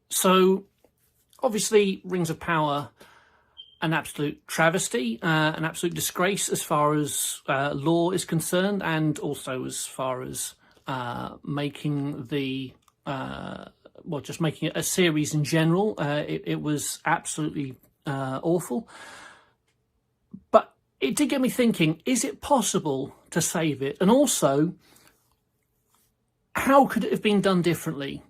So obviously Rings of Power, an absolute travesty, an absolute disgrace as far as lore is concerned, and also as far as making the just making it a series in general. It was absolutely awful. But it did get me thinking, is it possible to save it? And also, how could it have been done differently?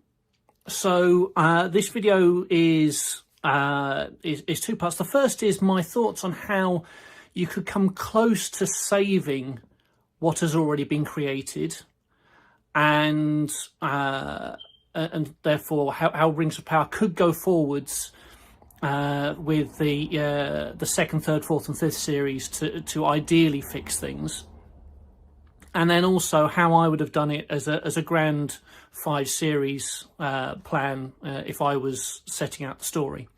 So this video is two parts. The first is my thoughts on how you could come close to saving what has already been created, and therefore how Rings of Power could go forwards with the second, third, fourth, and fifth series to ideally fix things. And then also how I would have done it as a grand 5 series plan if I was setting out the story.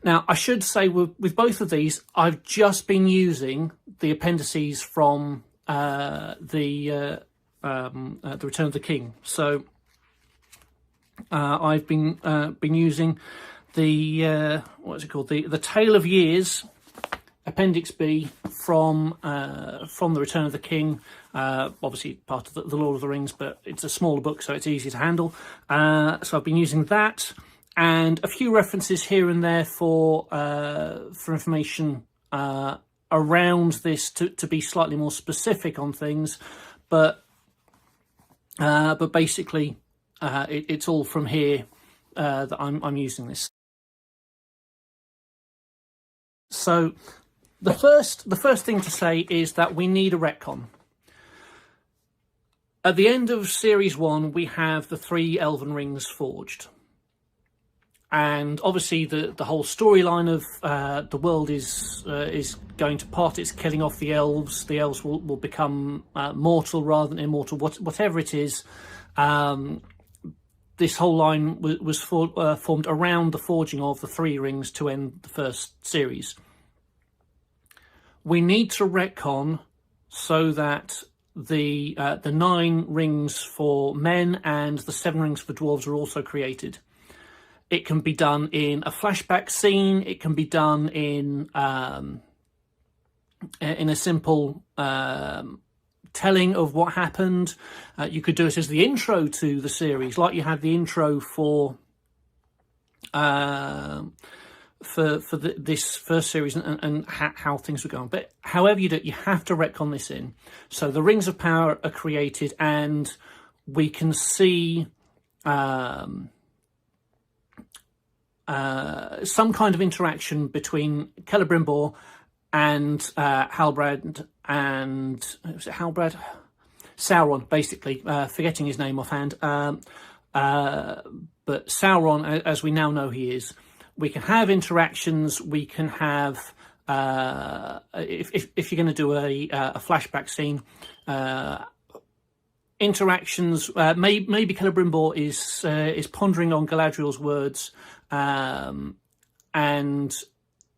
Now, I should say with both of these, I've just been using the appendices from the Return of the King. So I've been using the what's it called, the Tale of Years, Appendix B from the Return of the King. Obviously part of the Lord of the Rings, but it's a smaller book, so it's easy to handle. So I've been using that, and a few references here and there for information around this to be slightly more specific on things, but basically it's all from here that I'm using this. So the first thing to say is that we need a retcon. At the end of Series 1, we have the 3 Elven Rings forged. And obviously the whole storyline of the world is going to pot. It's killing off the elves. The elves will become mortal rather than immortal, whatever it is. This whole line was formed around the forging of the 3 rings to end the first series. We need to retcon so that the 9 rings for men and the 7 rings for dwarves are also created. It can be done in a flashback scene. It can be done in a simple telling of what happened. You could do it as the intro to the series, like you had the intro for this first series and how things were going. But however you do it, you have to retcon this in. So the Rings of Power are created, and we can see some kind of interaction between Celebrimbor and Halbrand and was it Halbrand? Sauron, basically, forgetting his name offhand. But Sauron, as we now know he is, we can have interactions. We can have if you're going to do a flashback scene, interactions. Maybe Celebrimbor is pondering on Galadriel's words, and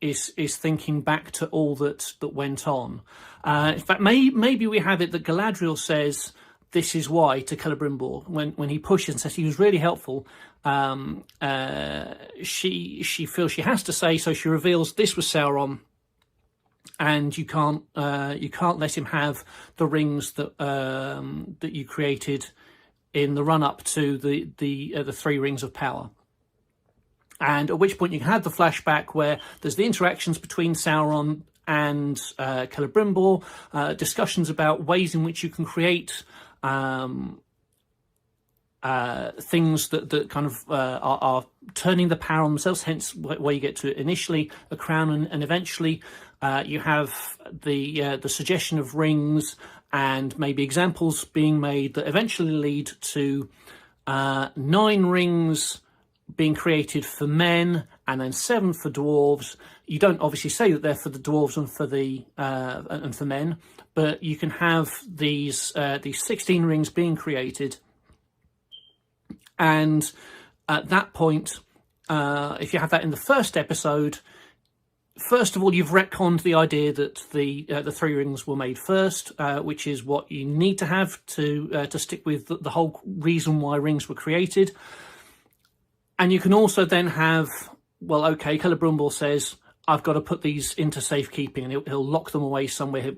is thinking back to all that went on. In fact, maybe we have it that Galadriel says, "This is why," to Celebrimbor when he pushes and says he was really helpful. She feels she has to say, so she reveals this was Sauron, and you can't let him have the rings that you created in the run up to the 3 rings of power. And at which point you can have the flashback where there's the interactions between Sauron and Celebrimbor, discussions about ways in which you can create things that kind of are turning the power on themselves, hence where you get to initially a crown, and eventually you have the suggestion of rings, and maybe examples being made that eventually lead to 9 rings being created for men, and then 7 for dwarves. You don't obviously say that they're for the dwarves and for the and for men, but you can have these 16 rings being created. And at that point, if you have that in the first episode, first of all, you've retconned the idea that the 3 rings were made first, which is what you need to have to stick with the whole reason why rings were created. And you can also then have, well, okay, Celebrimbor says, I've got to put these into safekeeping, and he'll lock them away somewhere,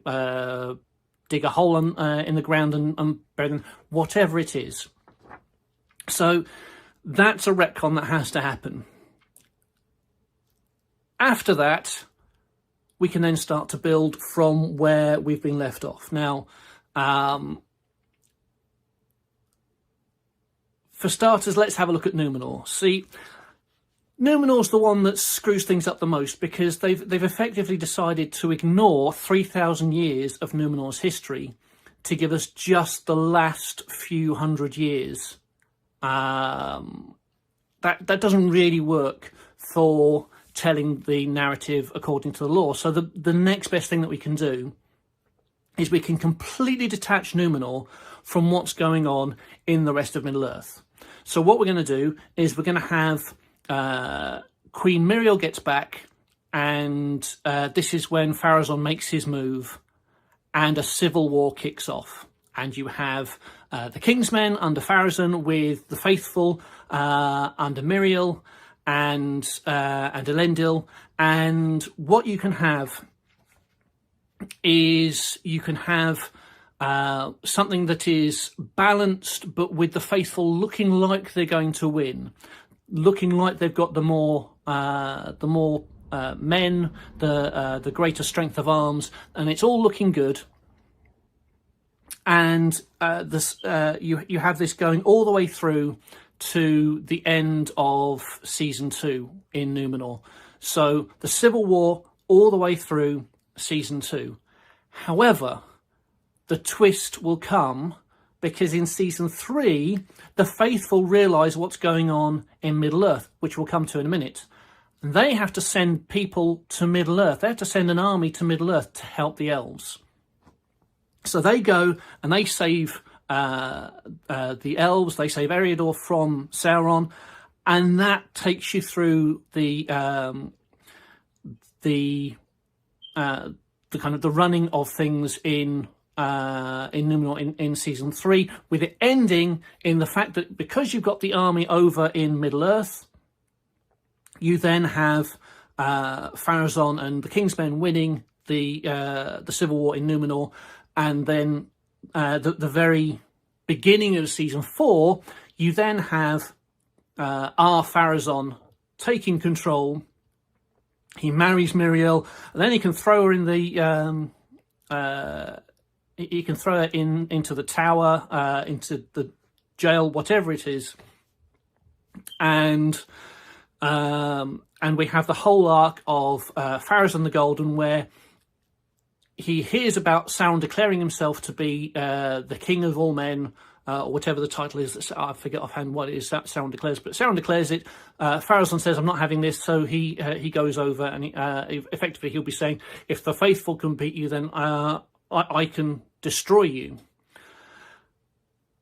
dig a hole in the ground and bury them, whatever it is. So that's a retcon that has to happen. After that, we can then start to build from where we've been left off. Now, for starters, let's have a look at Numenor. See, Numenor's the one that screws things up the most, because they've effectively decided to ignore 3,000 years of Numenor's history to give us just the last few hundred years. That doesn't really work for telling the narrative according to the lore. So the next best thing that we can do is we can completely detach Numenor from what's going on in the rest of Middle-earth. So what we're going to do is we're going to have Queen Miriel gets back, and this is when Pharazôn makes his move and a civil war kicks off. And you have the Kingsmen under Pharazôn with the faithful under Miriel and Elendil. And what you can have is you can have something that is balanced, but with the faithful looking like they're going to win, looking like they've got the more men, the greater strength of arms, and it's all looking good. And you have this going all the way through to the end of season 2 in Numenor. So the civil war all the way through season 2. However, the twist will come because in season 3, the faithful realise what's going on in Middle-earth, which we'll come to in a minute. And they have to send people to Middle-earth. They have to send an army to Middle-earth to help the elves. So they go and they save the elves. They save Eriador from Sauron, and that takes you through the kind of the running of things in Numenor in season 3, with it ending in the fact that because you've got the army over in Middle-earth, you then have Pharazôn and the Kingsmen winning the civil war in Numenor. And then the very beginning of season 4, you then have our Pharazôn taking control. He marries Miriel, and then he can throw her in the he can throw her into the tower, into the jail, whatever it is, and we have the whole arc of Pharazôn the Golden, where he hears about Sauron declaring himself to be the king of all men, or whatever the title is. I forget offhand what it is that Sauron declares, but Sauron declares it. Pharazôn says, I'm not having this, so he goes over, and effectively he'll be saying, if the faithful can beat you, then I can destroy you.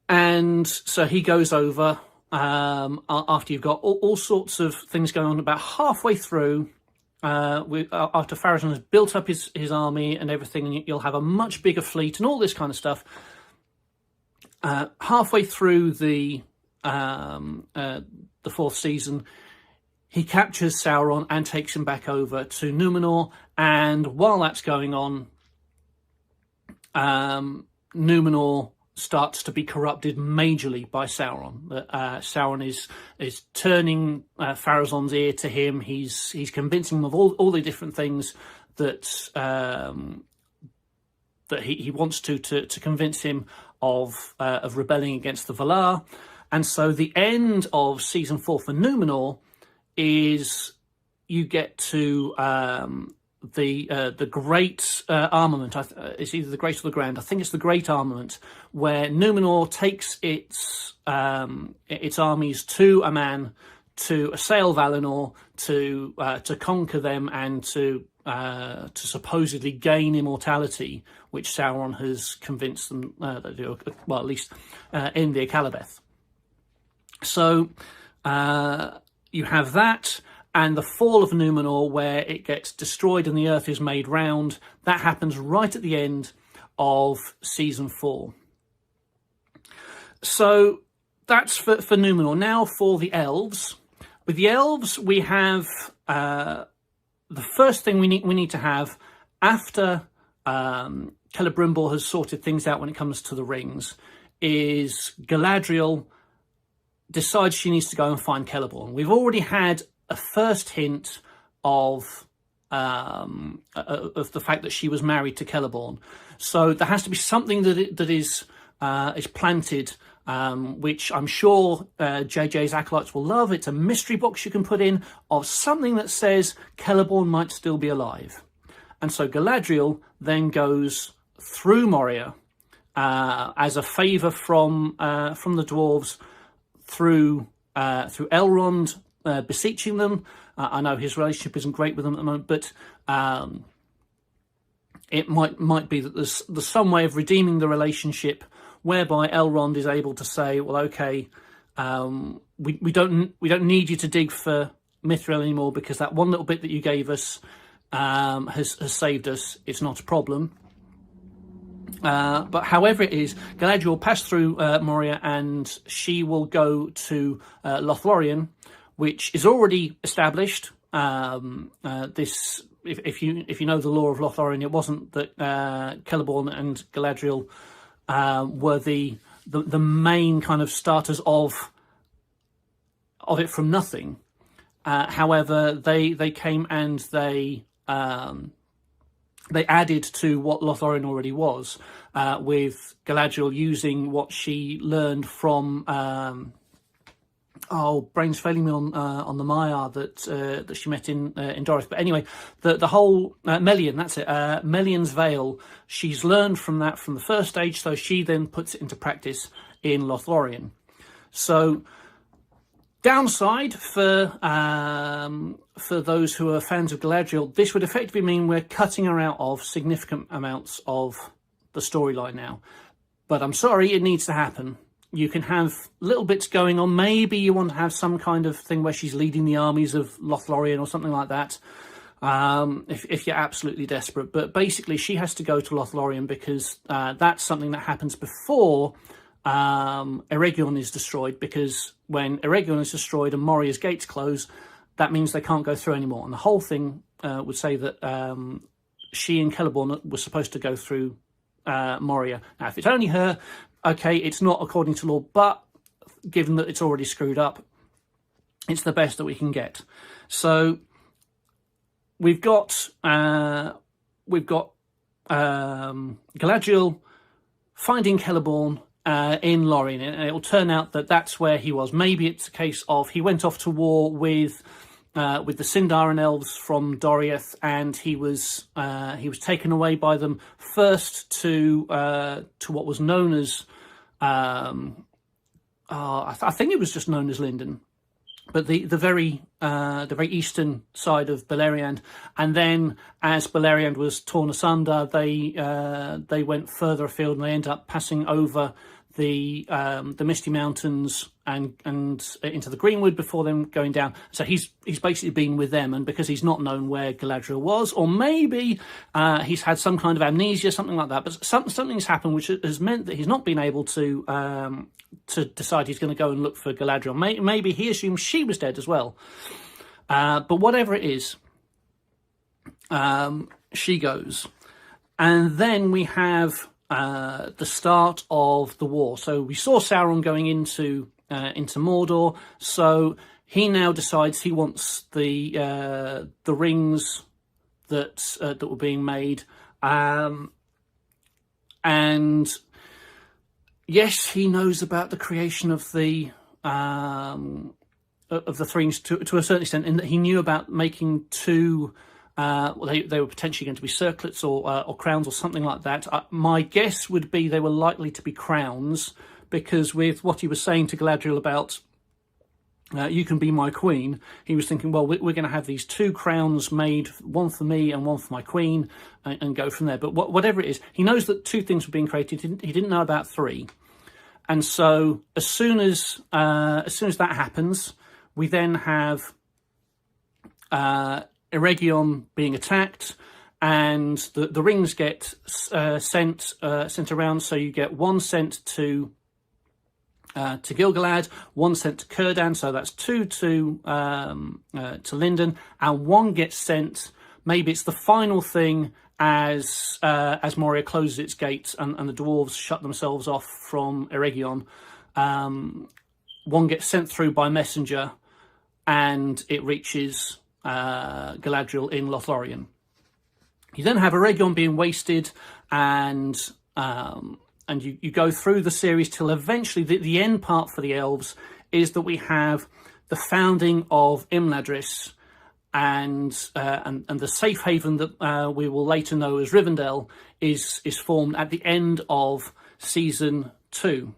And so he goes over after you've got all sorts of things going on. About halfway through, after Pharazôn has built up his army and everything, and you'll have a much bigger fleet and all this kind of stuff. Halfway through the 4th season, he captures Sauron and takes him back over to Numenor. And while that's going on, Numenor starts to be corrupted majorly by Sauron. Sauron is turning Pharazôn's ear to him. He's convincing him of all the different things that that he wants to convince him of rebelling against the Valar. And so the end of season 4 for Numenor is you get to the great armament. It's either the Great or the Grand. I think it's the Great Armament, where Numenor takes its armies to Aman to assail Valinor, to conquer them, and to supposedly gain immortality, which Sauron has convinced them that do. Well, at least in the Akallabeth. So you have that. And the fall of Numenor, where it gets destroyed and the earth is made round, that happens right at the end of season 4. So that's for Numenor. Now for the elves, With the elves, we have the first thing we need to have after Celebrimbor has sorted things out when it comes to the rings is Galadriel decides she needs to go and find Celeborn. We've already had a first hint of the fact that she was married to Celeborn, so there has to be something that is planted, which I'm sure JJ's acolytes will love. It's a mystery box you can put in of something that says Celeborn might still be alive. And so Galadriel then goes through Moria as a favour from the dwarves through Elrond, beseeching them. I know his relationship isn't great with them at the moment, but it might be that there's some way of redeeming the relationship whereby Elrond is able to say, well, okay, we don't need you to dig for Mithril anymore because that one little bit that you gave us has saved us. It's not a problem. But however it is, Galadriel will pass through Moria, and she will go to Lothlorien, which is already established. This, if you know the lore of Lothlorien, it wasn't that Celeborn and Galadriel were the main kind of starters of it from nothing. However, they came and they added to what Lothlorien already was, with Galadriel using what she learned from brain's failing me on the Maiar that she met in Doris. But anyway, the whole Melian, that's it, Melian's veil. She's learned from that from the first stage, so she then puts it into practice in Lothlorien. So downside for those who are fans of Galadriel, this would effectively mean we're cutting her out of significant amounts of the storyline now. But I'm sorry, it needs to happen. You can have little bits going on. Maybe you want to have some kind of thing where she's leading the armies of Lothlorien or something like that, if you're absolutely desperate. But basically, she has to go to Lothlorien because that's something that happens before Eregion is destroyed, because when Eregion is destroyed and Moria's gates close, that means they can't go through anymore. And the whole thing would say that she and Celeborn were supposed to go through Moria. Now, if it's only her, okay, it's not according to law, but given that it's already screwed up, it's the best that we can get. So we've got Galadriel finding Celeborn in Lorien, and it'll turn out that that's where he was. Maybe it's a case of he went off to war with the Sindarin elves from Doriath, and he was taken away by them first to what was known as I think it was just known as Lindon, but the very eastern side of Beleriand. And then as Beleriand was torn asunder, they went further afield, and they ended up passing over the Misty Mountains and into the Greenwood before them going down. So he's basically been with them, and because he's not known where Galadriel was, or maybe he's had some kind of amnesia, something like that. But something's happened which has meant that he's not been able to decide he's going to go and look for Galadriel. Maybe he assumes she was dead as well. But whatever it is, she goes, and then we have the start of the war. So we saw Sauron going into Mordor. So he now decides he wants the rings that were being made, and yes, he knows about the creation of the rings to a certain extent, in that he knew about making two. They were potentially going to be circlets or crowns or something like that. My guess would be they were likely to be crowns, because with what he was saying to Galadriel about you can be my queen, he was thinking, well, we're going to have these two crowns made, one for me and one for my queen, and go from there. But whatever it is, he knows that two things were being created. He didn't know about three. And so as soon as that happens, we then have Eregion being attacked, and the rings get sent around. So you get one sent to to Gil-galad, 1 sent to Círdan, so that's 2 to Lindon, and 1 gets sent. Maybe it's the final thing as Moria closes its gates and the dwarves shut themselves off from Eregion. 1 gets sent through by messenger, and it reaches Galadriel in Lothlorien. You then have Eregion being wasted, and you go through the series till eventually the end part for the elves is that we have the founding of Imladris, and the safe haven that we will later know as Rivendell is formed at the end of season 2.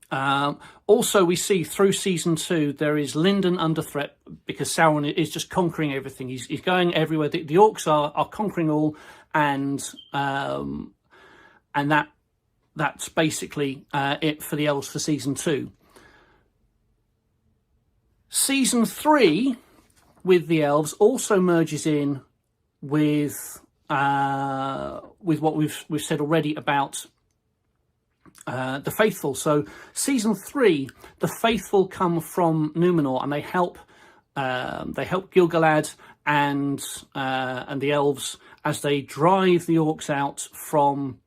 Also, we see through season 2 there is Lindon under threat because Sauron is just conquering everything. He's going everywhere. The orcs are conquering all, and that's basically it for the elves for season 2. Season 3 with the elves also merges in with what we've said already about the faithful. So season 3, the faithful come from Númenor, and they help Gil-galad and the elves as they drive the orcs out from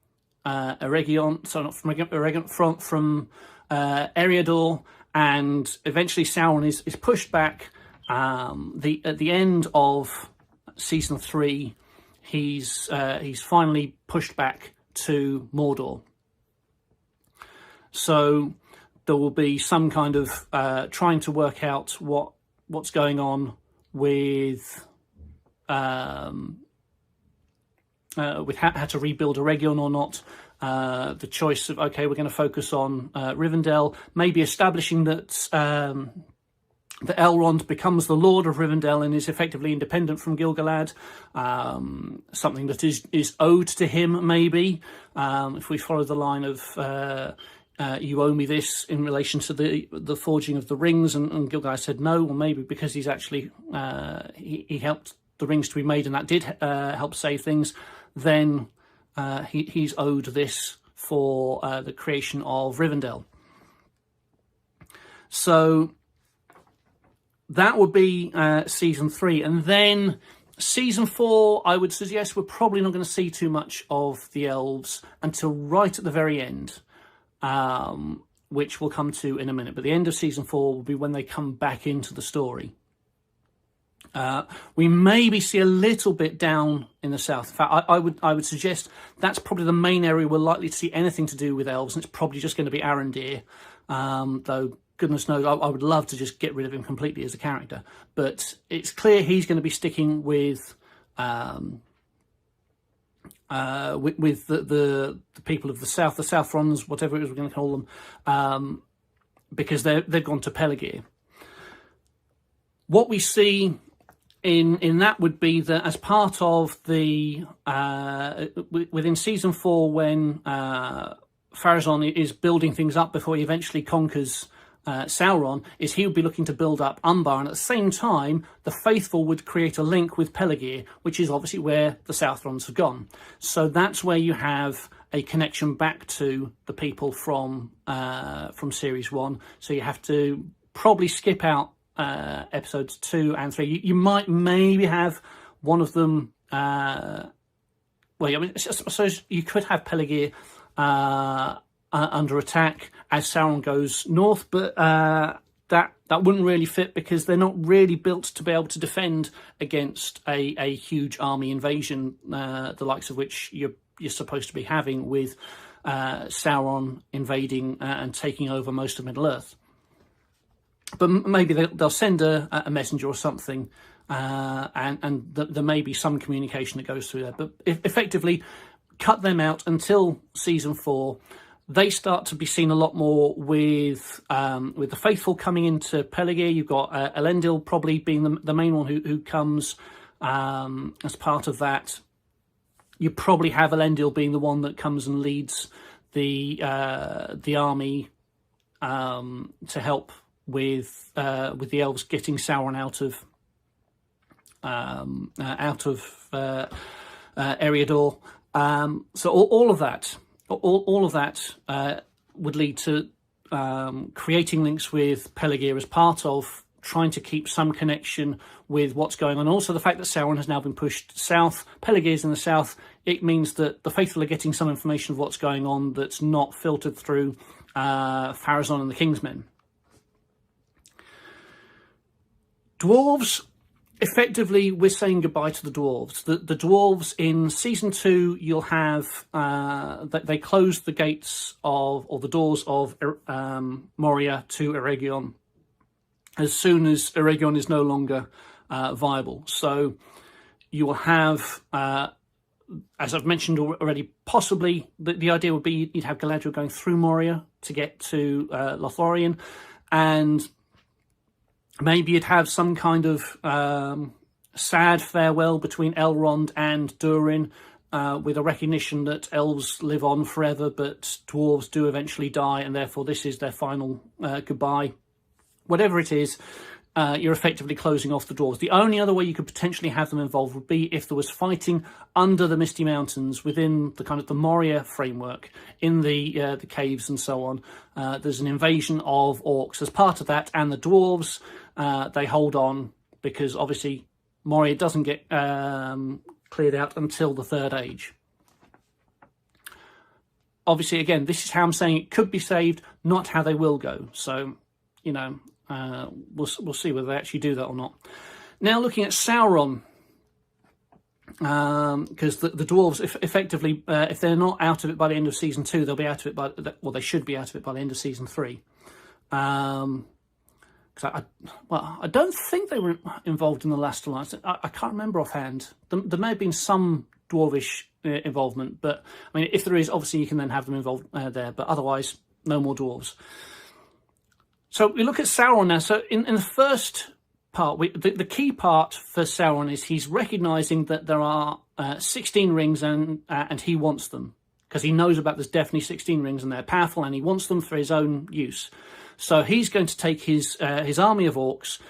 Eregion, so not from Eregion, from Eriador, and eventually Sauron is pushed back. At the end of season 3, he's finally pushed back to Mordor. So there will be some kind of trying to work out what's going on with how to rebuild Eregion or not. The choice of, okay, we're going to focus on Rivendell, maybe establishing that that Elrond becomes the Lord of Rivendell and is effectively independent from Gil-galad, something that is owed to him, maybe, if we follow the line of you owe me this in relation to the forging of the rings, and Gil-galad said no, or maybe because he's actually he helped the rings to be made and that did help save things, then he's owed this for the creation of Rivendell. So that would be season 3. And then season 4, I would suggest we're probably not going to see too much of the elves until right at the very end, which we'll come to in a minute. But the end of season 4 will be when they come back into the story. We maybe see a little bit down in the south. In fact, I would suggest that's probably the main area we're likely to see anything to do with elves, and it's probably just going to be Arondir, though goodness knows I would love to just get rid of him completely as a character. But it's clear he's going to be sticking with the people of the south, the Southrons, whatever it is we're going to call them, because they've gone to Pelargir. What we see in that would be that as part of the within season 4, when Pharazôn is building things up before he eventually conquers Sauron, is he would be looking to build up Umbar, and at the same time the faithful would create a link with Pelargir, which is obviously where the Southrons have gone. So that's where you have a connection back to the people from series 1. So you have to probably skip out episodes 2 and 3. You might maybe have one of them. Well, I mean, I suppose you could have Pelargir under attack as Sauron goes north, but that wouldn't really fit because they're not really built to be able to defend against a huge army invasion, the likes of which you're supposed to be having with Sauron invading and taking over most of Middle-earth. But maybe they'll send a messenger or something, and there may be some communication that goes through there. But effectively, cut them out until season 4. They start to be seen a lot more with the faithful coming into Pelargir. You've got Elendil probably being the main one who comes as part of that. You probably have Elendil being the one that comes and leads the army to help with the elves getting Sauron out of Eriador. So all of that would lead to creating links with Pelargir as part of trying to keep some connection with what's going on. Also, the fact that Sauron has now been pushed south, Pelargir's in the south, it means that the faithful are getting some information of what's going on that's not filtered through Pharazôn and the Kingsmen. Dwarves, effectively, we're saying goodbye to the dwarves. The dwarves in season 2, you'll have they close the gates of, or the doors of Moria to Eregion as soon as Eregion is no longer viable. So you will have, as I've mentioned already, possibly the idea would be you'd have Galadriel going through Moria to get to Lothlorien, and maybe you'd have some kind of sad farewell between Elrond and Durin, with a recognition that elves live on forever, but dwarves do eventually die, and therefore this is their final goodbye. Whatever it is, you're effectively closing off the dwarves. The only other way you could potentially have them involved would be if there was fighting under the Misty Mountains within the kind of the Moria framework, in the caves and so on. There's an invasion of orcs as part of that, and the dwarves, they hold on because obviously Moria doesn't get cleared out until the Third Age. Obviously, again, this is how I'm saying it could be saved, not how they will go. So, you know, we'll see whether they actually do that or not. Now, looking at Sauron, because the dwarves, effectively, if they're not out of it by the end of season 2, they'll be out of it by, well, they should be out of it by the end of season 3. Because I don't think they were involved in the last alliance. I can't remember offhand. There may have been some dwarvish involvement, but I mean, if there is, obviously you can then have them involved there. But otherwise, no more dwarves. So we look at Sauron now. So in the first part, the key part for Sauron is he's recognising that there are 16 rings and he wants them, because he knows about there's definitely 16 rings and they're powerful, and he wants them for his own use. So he's going to take his army of orcs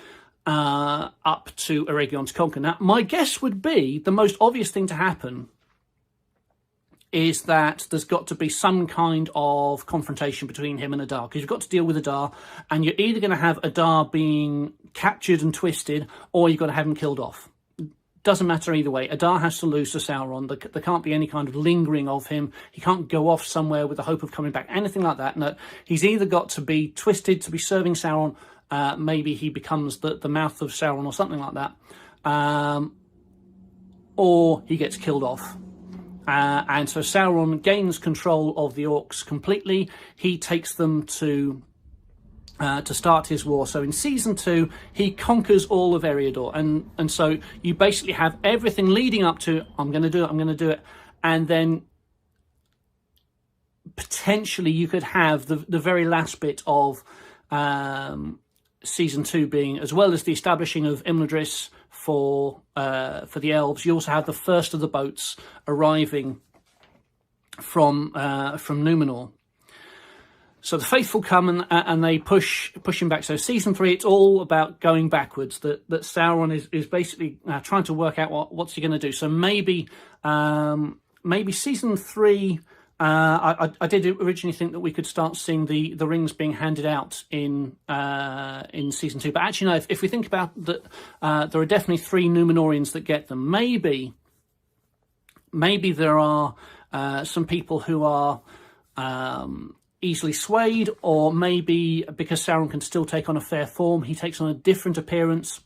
up to Eregion to conquer. Now, my guess would be the most obvious thing to happen is that there's got to be some kind of confrontation between him and Adar, because you've got to deal with Adar, and you're either going to have Adar being captured and twisted, or you've got to have him killed off. Doesn't matter either way. Adar has to lose to Sauron. There can't be any kind of lingering of him. He can't go off somewhere with the hope of coming back, anything like that. No, he's either got to be twisted to be serving Sauron, maybe he becomes the mouth of Sauron or something like that, or he gets killed off. And so Sauron gains control of the orcs completely. He takes them to start his war. So in season 2, he conquers all of Eriador, and so you basically have everything leading up to I'm going to do it, and then potentially you could have the very last bit of season 2 being, as well as the establishing of Imladris for the elves, you also have the first of the boats arriving from Numenor. So the faithful come and they push him back. So season 3, it's all about going backwards. That Sauron is basically trying to work out what's he going to do. So maybe season 3. I did originally think that we could start seeing the rings being handed out in season 2, but actually no. If we think about that, there are definitely 3 Numenorians that get them. Maybe there are some people who are easily swayed, or maybe because Sauron can still take on a fair form, he takes on a different appearance,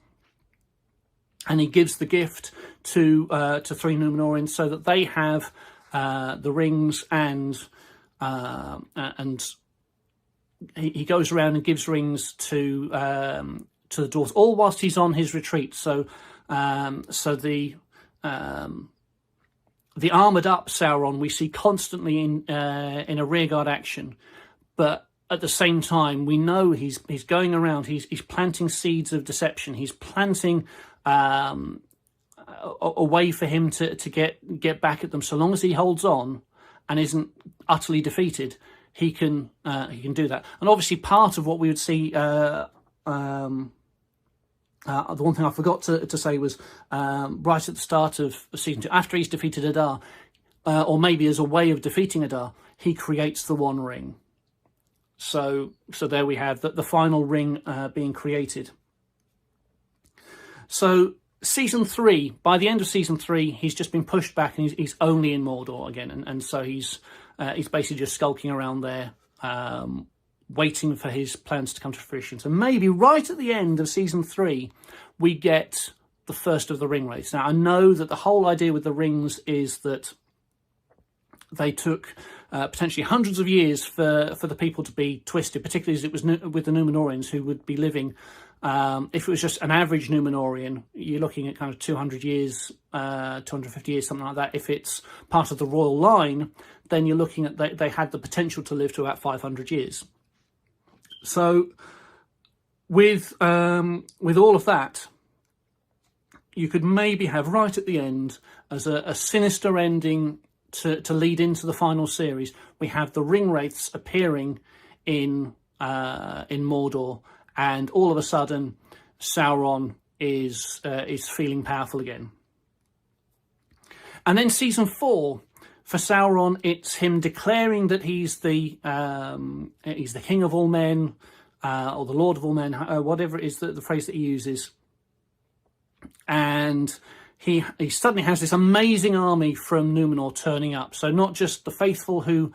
and he gives the gift to 3 Numenorians so that they have the rings, and he goes around and gives rings to the dwarves, all whilst he's on his retreat. So the armoured up Sauron we see constantly in a rearguard action, but at the same time we know he's going around, he's planting seeds of deception, he's planting a way for him to get back at them. So long as he holds on and isn't utterly defeated, he can do that. And obviously part of what we would see, the one thing I forgot to say was right at the start of season 2, after he's defeated Adar, or maybe as a way of defeating Adar, he creates the One Ring. So there we have the final ring being created. So season 3, by the end of season 3, he's just been pushed back and he's only in Mordor again, and so he's basically just skulking around there, waiting for his plans to come to fruition. So maybe right at the end of season 3, we get the first of the ring wraiths. Now I know that the whole idea with the rings is that they took potentially hundreds of years for the people to be twisted, particularly as it was with the Númenóreans, who would be living. If it was just an average Númenórean, you're looking at kind of 200 years, 250 years, something like that. If it's part of the royal line, then you're looking at they had the potential to live to about 500 years. So with all of that, you could maybe have right at the end, as a sinister ending to lead into the final series, we have the ring wraiths appearing in Mordor, and all of a sudden Sauron is feeling powerful again. And then season 4, for Sauron, it's him declaring that he's the king of all men, or the lord of all men, whatever it is the phrase that he uses. And he suddenly has this amazing army from Númenor turning up. So not just the faithful who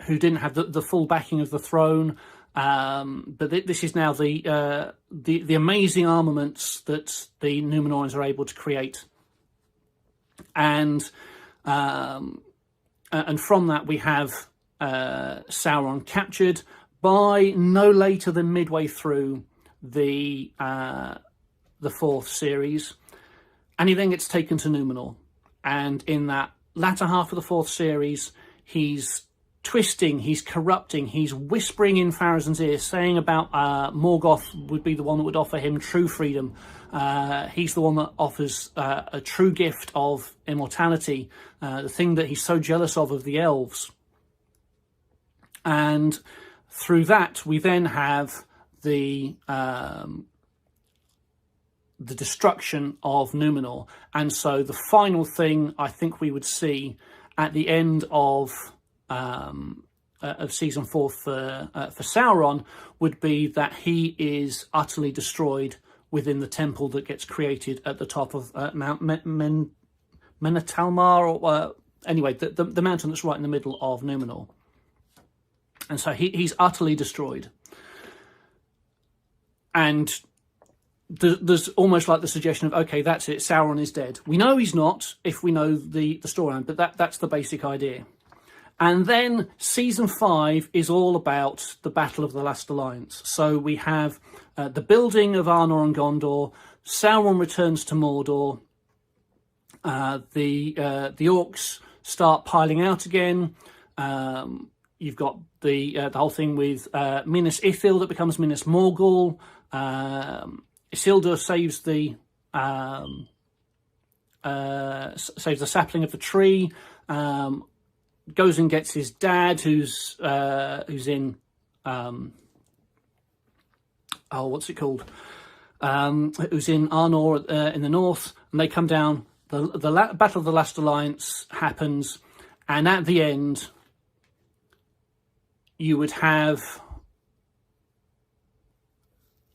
didn't have the full backing of the throne, but this is now the amazing armaments that the Númenóreans are able to create. And from that we have Sauron captured by no later than midway through the 4th series, and he then gets taken to Númenor. And in that latter half of the 4th series, he's twisting, he's corrupting, he's whispering in Pharazôn's ear, saying about Morgoth would be the one that would offer him true freedom. He's the one that offers a true gift of immortality, the thing that he's so jealous of the elves. And through that, we then have the destruction of Númenor. And so the final thing I think we would see at the end of season 4 for Sauron would be that he is utterly destroyed within the temple that gets created at the top of Mount Menetalmar, or anyway, the mountain that's right in the middle of Númenor. And so he's utterly destroyed. And there's almost like the suggestion of, okay, that's it, Sauron is dead. We know he's not, if we know the storyline, but that's the basic idea. And then season 5 is all about the Battle of the Last Alliance. So we have the building of Arnor and Gondor. Sauron returns to Mordor. The orcs start piling out again. You've got the whole thing with Minas Ithil that becomes Minas Morgul. Isildur saves the sapling of the tree. Goes and gets his dad, who's in what's it called? Who's in Arnor in the north, and they come down. The Battle of the Last Alliance happens, and at the end, you would have.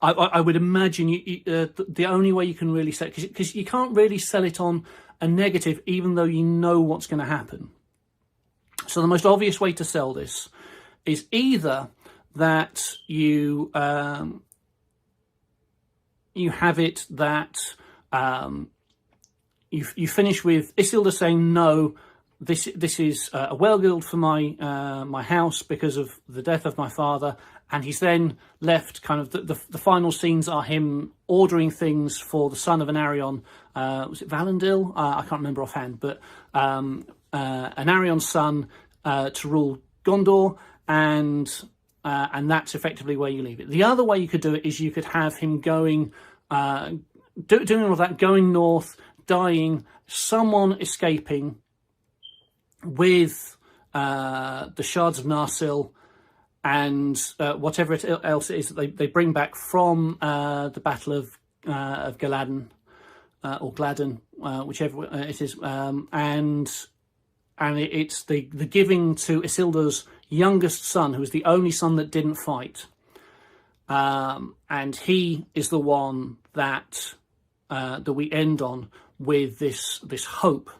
I would imagine the only way you can really sell it, because you can't really sell it on a negative, even though you know what's going to happen. So the most obvious way to sell this is either that you have it that you finish with Isildur saying, no, this is a well-guild for my house because of the death of my father, and he's then left kind of the final scenes are him ordering things for the son of Anarion. Was it Valandil? I can't remember offhand, but Anarion's son to rule Gondor, and that's effectively where you leave it. The other way you could do it is you could have him going, doing all of that, going north, dying, someone escaping with the shards of Narsil and whatever else it is that they bring back from the Battle of Galadan or Gladden, whichever it is, and and it's the giving to Isildur's youngest son, who was the only son that didn't fight, and he is the one that we end on with this hope,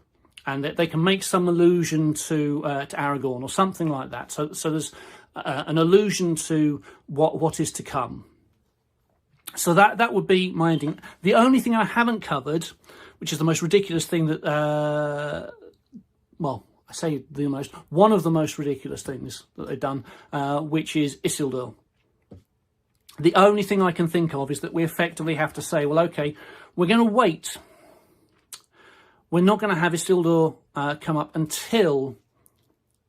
and that they can make some allusion to Aragorn or something like that. So there's an allusion to what is to come. So that would be my ending. The only thing I haven't covered, which is the most ridiculous thing that, well, I say one of the most ridiculous things that they've done, which is Isildur. The only thing I can think of is that we effectively have to say, well, okay, we're going to wait. We're not going to have Isildur come up until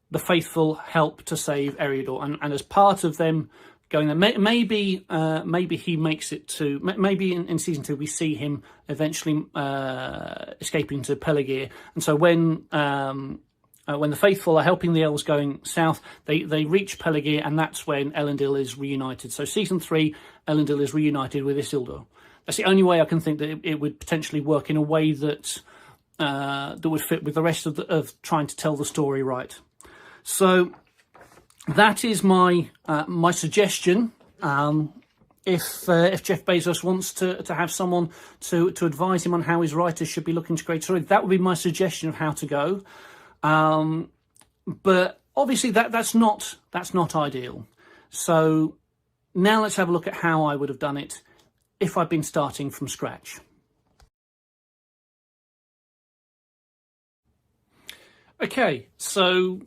the faithful help to save Eriador. And as part of them going there, maybe he makes it to, maybe in season 2 we see him eventually escaping to Pelargir. And so when the faithful are helping the elves going south, they reach Pelargir, and that's when Elendil is reunited. So season 3, Elendil is reunited with Isildur. That's the only way I can think that it would potentially work in a way that would fit with the rest of trying to tell the story right. So that is my my suggestion. If Jeff Bezos wants to have someone to advise him on how his writers should be looking to create a story, that would be my suggestion of how to go. But obviously that's not ideal. So now let's have a look at how I would have done it if I'd been starting from scratch. Okay, so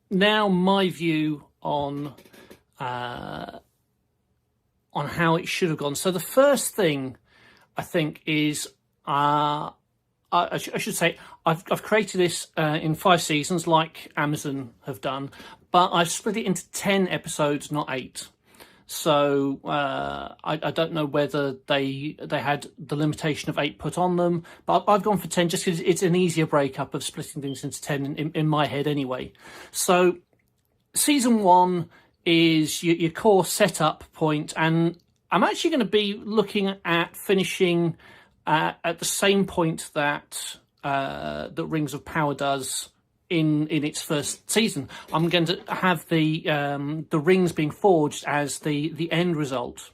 now my view on how it should have gone. So the first thing I think is I should say I've created this in 5 seasons, like Amazon have done, but I've split it into 10 episodes, not 8. So I don't know whether they had the limitation of 8 put on them, but I've gone for 10 just because it's an easier breakup of splitting things into 10 in my head anyway. So season 1 is your core setup point, and I'm actually going to be looking at finishing at the same point that Rings of Power does in its first season. I'm going to have the rings being forged as the end result,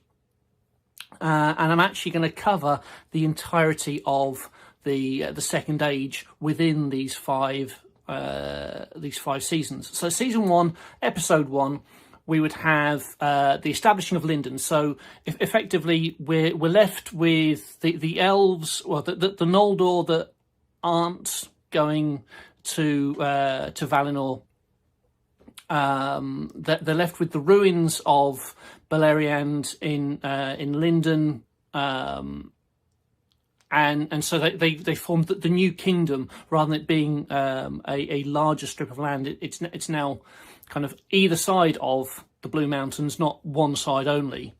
and I'm actually going to cover the entirety of the Second Age within these 5 seasons. So season 1, episode 1, we would have the establishing of Lindon. So effectively, we're left with the elves, well, the Noldor that aren't going to Valinor. They're left with the ruins of Beleriand in Lindon, and so they formed the new kingdom rather than it being a larger strip of land. It's now kind of either side of the Blue Mountains, not one side only.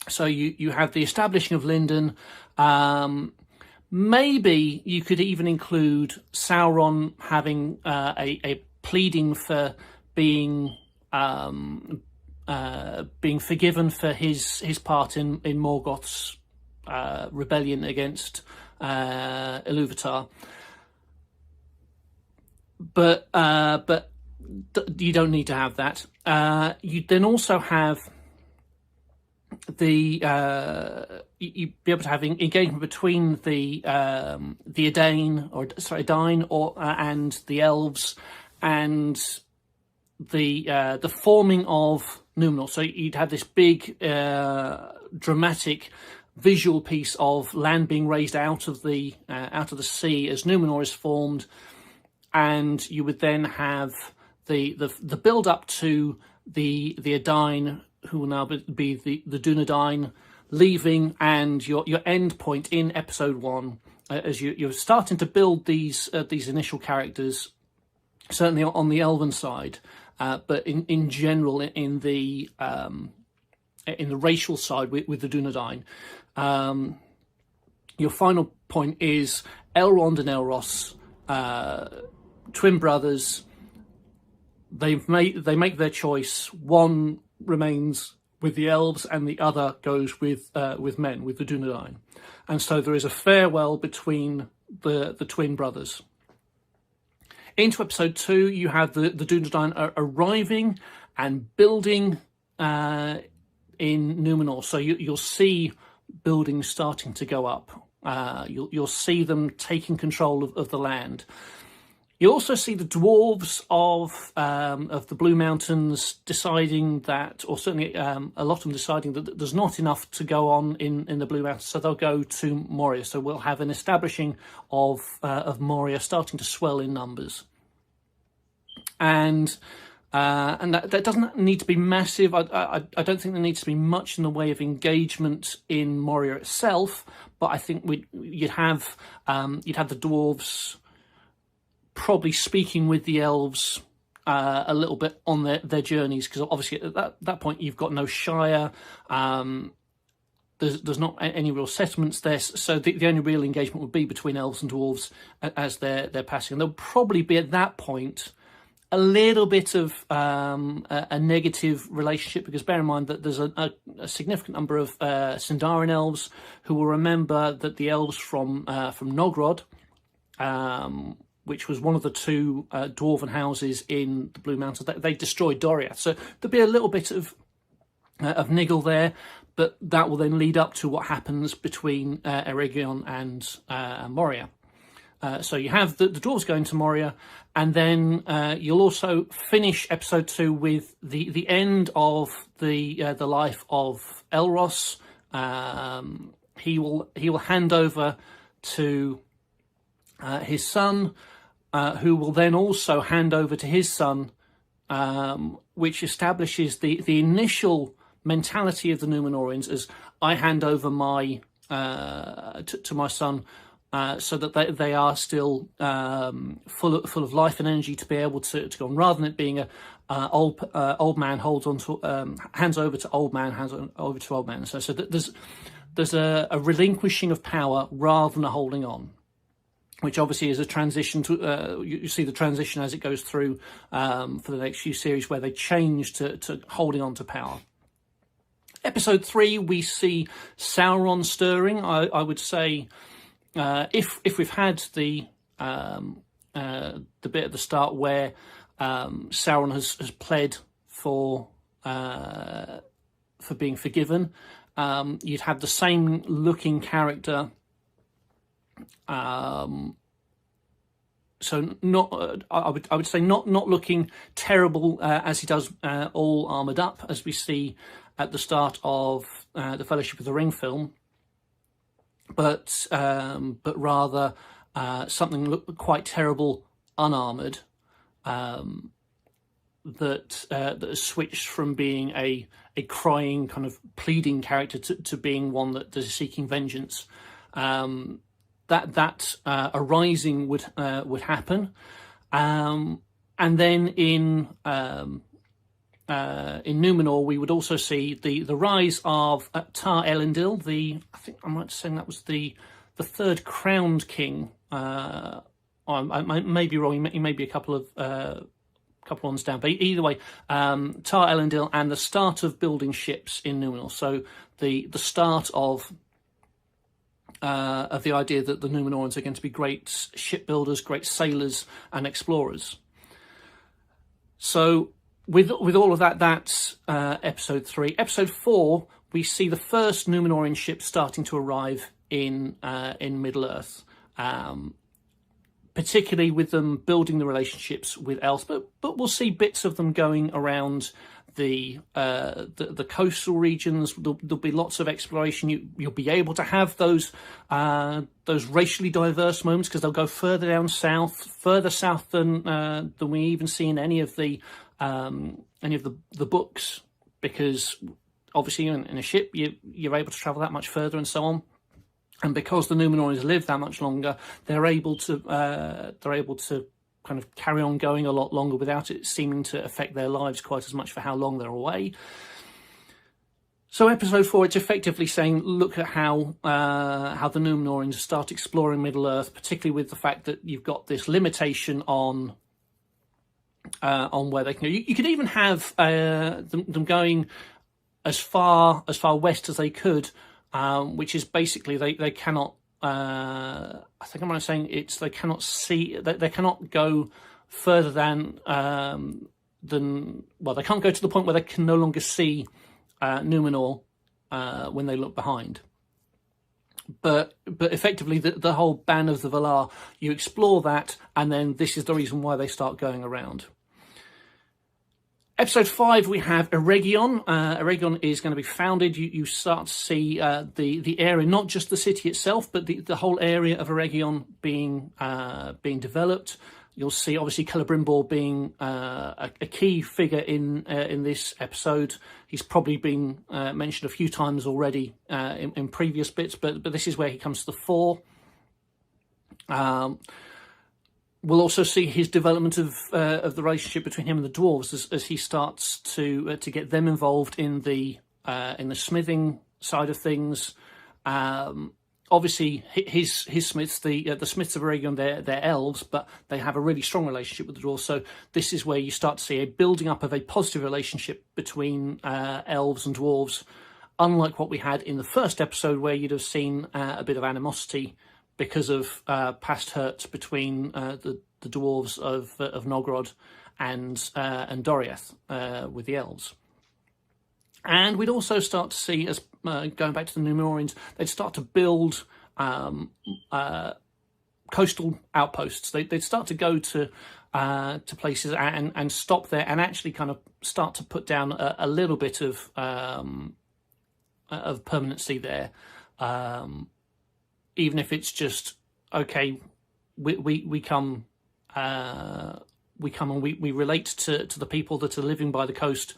So you have the establishing of Lindon. Maybe you could even include Sauron having a pleading for being forgiven for his part in Morgoth's rebellion against Ilúvatar. But you don't need to have that. You then also have you'd be able to have engagement between the Edain and the elves, and the forming of Númenor. So you'd have this big dramatic visual piece of land being raised out of the sea as Númenor is formed, and you would then have the build up to the Edain, who will now be the Dunedain, leaving, and your end point in episode 1, as you're starting to build these initial characters, certainly on the elven side, but in general in the racial side with the Dunedain. Your final point is Elrond and Elros, twin brothers. They make their choice. One remains with the elves, and the other goes with men, with the Dunedain. And so there is a farewell between the twin brothers. Into episode 2, you have the Dunedain arriving and building in Numenor. So you'll see buildings starting to go up. You'll see them taking control of the land. You also see the dwarves of the Blue Mountains deciding that, or certainly a lot of them deciding that there's not enough to go on in the Blue Mountains, so they'll go to Moria. So we'll have an establishing of Moria starting to swell in numbers, and that doesn't need to be massive. I don't think there needs to be much in the way of engagement in Moria itself, but I think you'd have the dwarves probably speaking with the elves a little bit on their journeys, because obviously at that point you've got no Shire. There's not any real settlements there, so the only real engagement would be between elves and dwarves as they're passing. And there'll probably be at that point a little bit of a negative relationship, because bear in mind that there's a significant number of Sindarin elves who will remember that the elves from Nogrod, which was one of the two dwarven houses in the Blue Mountains, they destroyed Doriath. So there'll be a little bit of niggle there, but that will then lead up to what happens between Eregion and Moria. So you have the dwarves going to Moria, and then you'll also finish episode 2 with the end of the life of Elros. He will hand over to his son, who will then also hand over to his son, which establishes the initial mentality of the Numenorians as I hand over my to my son, so that they are still full of life and energy to be able to go on, rather than it being old man holds on to hands over to old man, hands over to old man. So that there's a relinquishing of power rather than a holding on, which obviously is a transition to, you see the transition as it goes through for the next few series, where they change to holding on to power. Episode 3, we see Sauron stirring. I would say, if we've had the bit at the start where Sauron has pled for being forgiven, you'd have the same looking character. So not, I would say not looking terrible as he does all armoured up, as we see at the start of the Fellowship of the Ring film, but rather something looked quite terrible unarmoured, that has switched from being a crying kind of pleading character to being one that is seeking vengeance. That arising would happen, and then in Numenor we would also see the rise of Tar Elendil. I think I'm right saying that was the third crowned king. I may be wrong. He may be a couple of ones down, but either way, Tar Elendil and the start of building ships in Numenor. So the start of the idea that the Numenorians are going to be great shipbuilders, great sailors and explorers. So with all of that, that's episode 3. Episode 4, we see the first Numenorian ships starting to arrive in Middle-earth, particularly with them building the relationships with elves, but we'll see bits of them going around the coastal regions. There'll be lots of exploration. You'll be able to have those racially diverse moments, because they'll go further down south, further south than we even see in any of the books, because obviously in a ship you're able to travel that much further and so on. And because the Numenorians live that much longer, they're able to kind of carry on going a lot longer without it seeming to affect their lives quite as much for how long they're away. So episode 4, it's effectively saying, look at how the Numenorians start exploring Middle-earth, particularly with the fact that you've got this limitation on where they can go. You could even have them going as far west as they could, which is basically they cannot. I think I'm right saying they cannot see. They cannot go further than well, they can't go to the point where they can no longer see Numenor when they look behind. But effectively, the whole ban of the Valar, you explore that, and then this is the reason why they start going around. Episode 5, we have Eregion. Eregion is going to be founded. You start to see the area, not just the city itself, but the whole area of Eregion being developed. You'll see, obviously, Celebrimbor being a key figure in this episode. He's probably been mentioned a few times already in previous bits, but this is where he comes to the fore. We'll also see his development of the relationship between him and the dwarves as he starts to get them involved in the smithing side of things. Obviously, his smiths, the smiths of Eregion, they're elves, but they have a really strong relationship with the dwarves. So this is where you start to see a building up of a positive relationship between elves and dwarves, unlike what we had in the first episode, where you'd have seen a bit of animosity because of past hurt between the dwarves of Nogrod and Doriath with the elves. And we'd also start to see, as going back to the Numenoreans, they'd start to build coastal outposts. They'd start to go to places and stop there, and actually kind of start to put down a little bit of permanency there, even if it's just okay. We come. We come and we relate to the people that are living by the coast.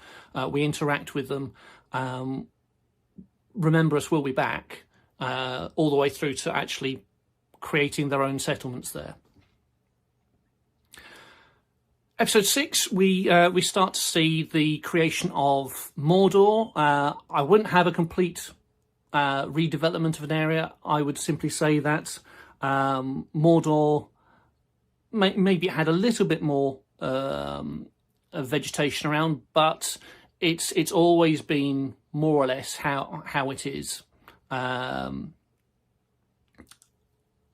We interact with them. Remember us, we'll be back, all the way through to actually creating their own settlements there. Episode 6, we start to see the creation of Mordor. I wouldn't have a complete redevelopment of an area. I would simply say that Mordor maybe it had a little bit more of vegetation around, but it's always been more or less how it is, and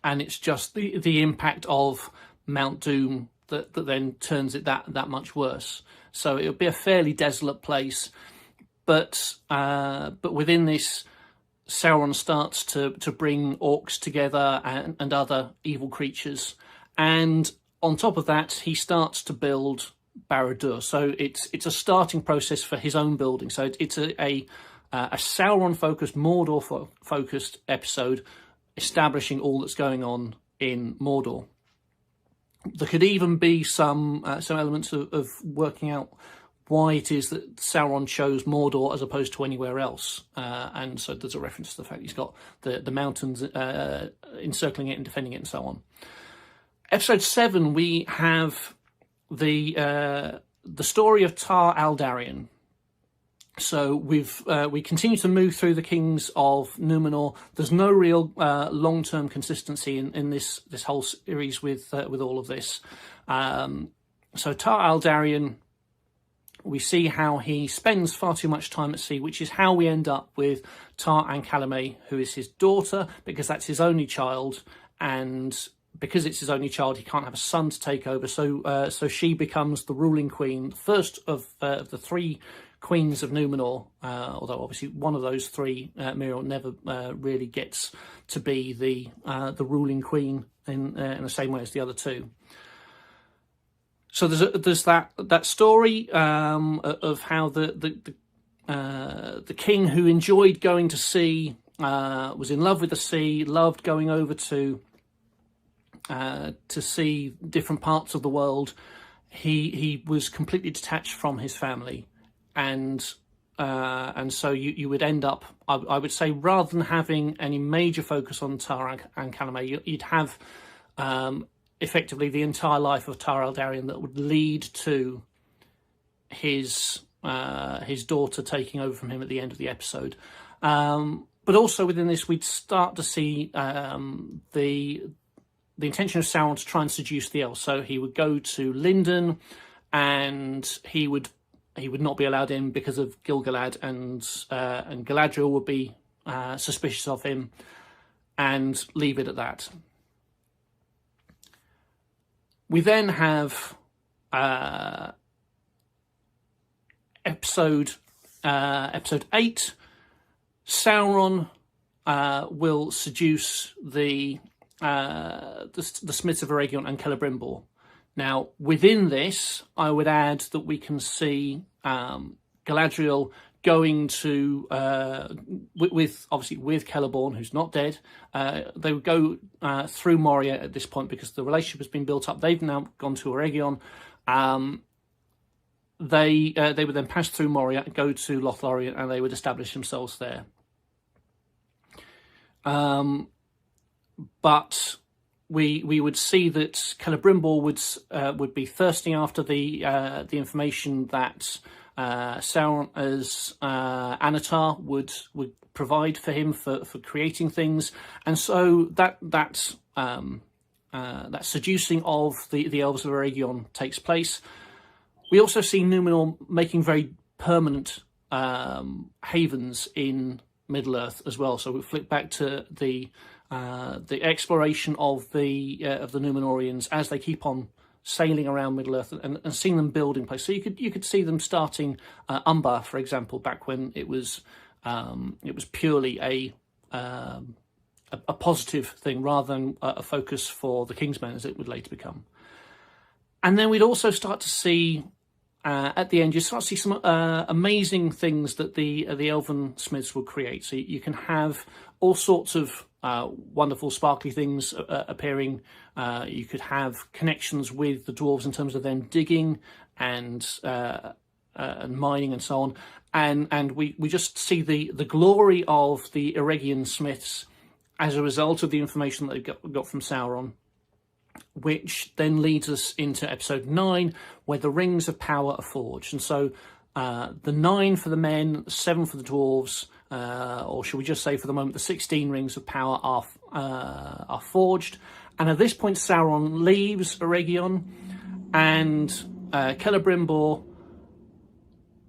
it's just the impact of Mount Doom that then turns it that much worse. So it'll be a fairly desolate place, but within this, Sauron starts to bring orcs together and other evil creatures. And on top of that, he starts to build Barad-dûr. So it's a starting process for his own building. So it's a Sauron-focused, Mordor-focused episode, establishing all that's going on in Mordor. There could even be some elements of working out why it is that Sauron chose Mordor as opposed to anywhere else. And so there's a reference to the fact he's got the mountains encircling it and defending it and so on. Episode 7, we have the story of Tar Aldarrion. So we continue to move through the kings of Numenor. There's no real long-term consistency in this whole series with all of this. So Tar Aldarrion, we see how he spends far too much time at sea, which is how we end up with Tar Ankalaime, who is his daughter, because that's his only child, and because it's his only child, he can't have a son to take over. So she becomes the ruling queen, first of the 3 queens of Numenor. Although obviously one of those 3, Miriel, never really gets to be the ruling queen in the same way as the other 2. So there's that story of how the king who enjoyed going to sea, was in love with the sea, loved going over to see different parts of the world. He was completely detached from his family, and so you would end up, I would say, rather than having any major focus on Tar Ankalaime, you'd have effectively the entire life of Tar Aldarrion that would lead to his daughter taking over from him at the end of the episode. But also within this, we'd start to see the intention of Sauron to try and seduce the elves. So he would go to Lindon, and he would not be allowed in because of Gil-galad, and Galadriel would be suspicious of him, and leave it at that. We then have episode 8, Sauron will seduce the Smiths of Eregion and Celebrimbor. Now, within this, I would add that we can see Galadriel going to, with Celeborn, who's not dead. They would go through Moria at this point because the relationship has been built up. They've now gone to Eregion. They would then pass through Moria, go to Lothlorien, and they would establish themselves there. But we would see that Celebrimbor would be thirsting after the information that Sauron as Anatar would provide for him for creating things, and so that seducing of the elves of Eregion takes place. We also see Numenor making very permanent havens in Middle-earth as well. So we flip back to the exploration of the Numenorians as they keep on sailing around Middle-earth and seeing them build in place. So you could see them starting Umbar, for example, back when it was purely a positive thing rather than a focus for the Kingsmen, as it would later become. And then we'd also start to see at the end, you start to see some amazing things that the Elven Smiths will create. So you can have all sorts of wonderful, sparkly things appearing. You could have connections with the dwarves in terms of them digging and mining and so on. And we just see the glory of the Eregion Smiths as a result of the information that they got from Sauron, which then leads us into episode 9, where the rings of power are forged. And so the 9 for the men, 7 for the dwarves, or should we just say for the moment the 16 rings of power are forged. And at this point Sauron leaves Eregion, and Celebrimbor,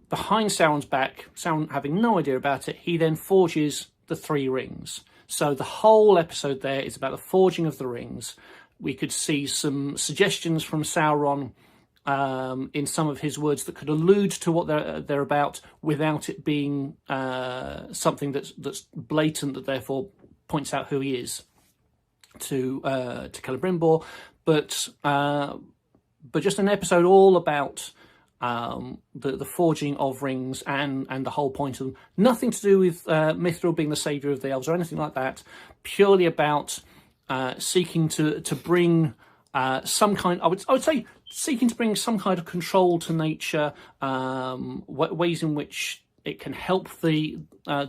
behind Sauron's back, Sauron having no idea about it, he then forges the 3 rings. So the whole episode there is about the forging of the rings. We could see some suggestions from Sauron in some of his words that could allude to what they're about without it being something that's blatant, that therefore points out who he is to Celebrimbor. But just an episode all about the forging of rings and the whole point of them. Nothing to do with Mithril being the saviour of the elves or anything like that. Purely about seeking to bring some kind, I would say, seeking to bring some kind of control to nature, ways in which it can help the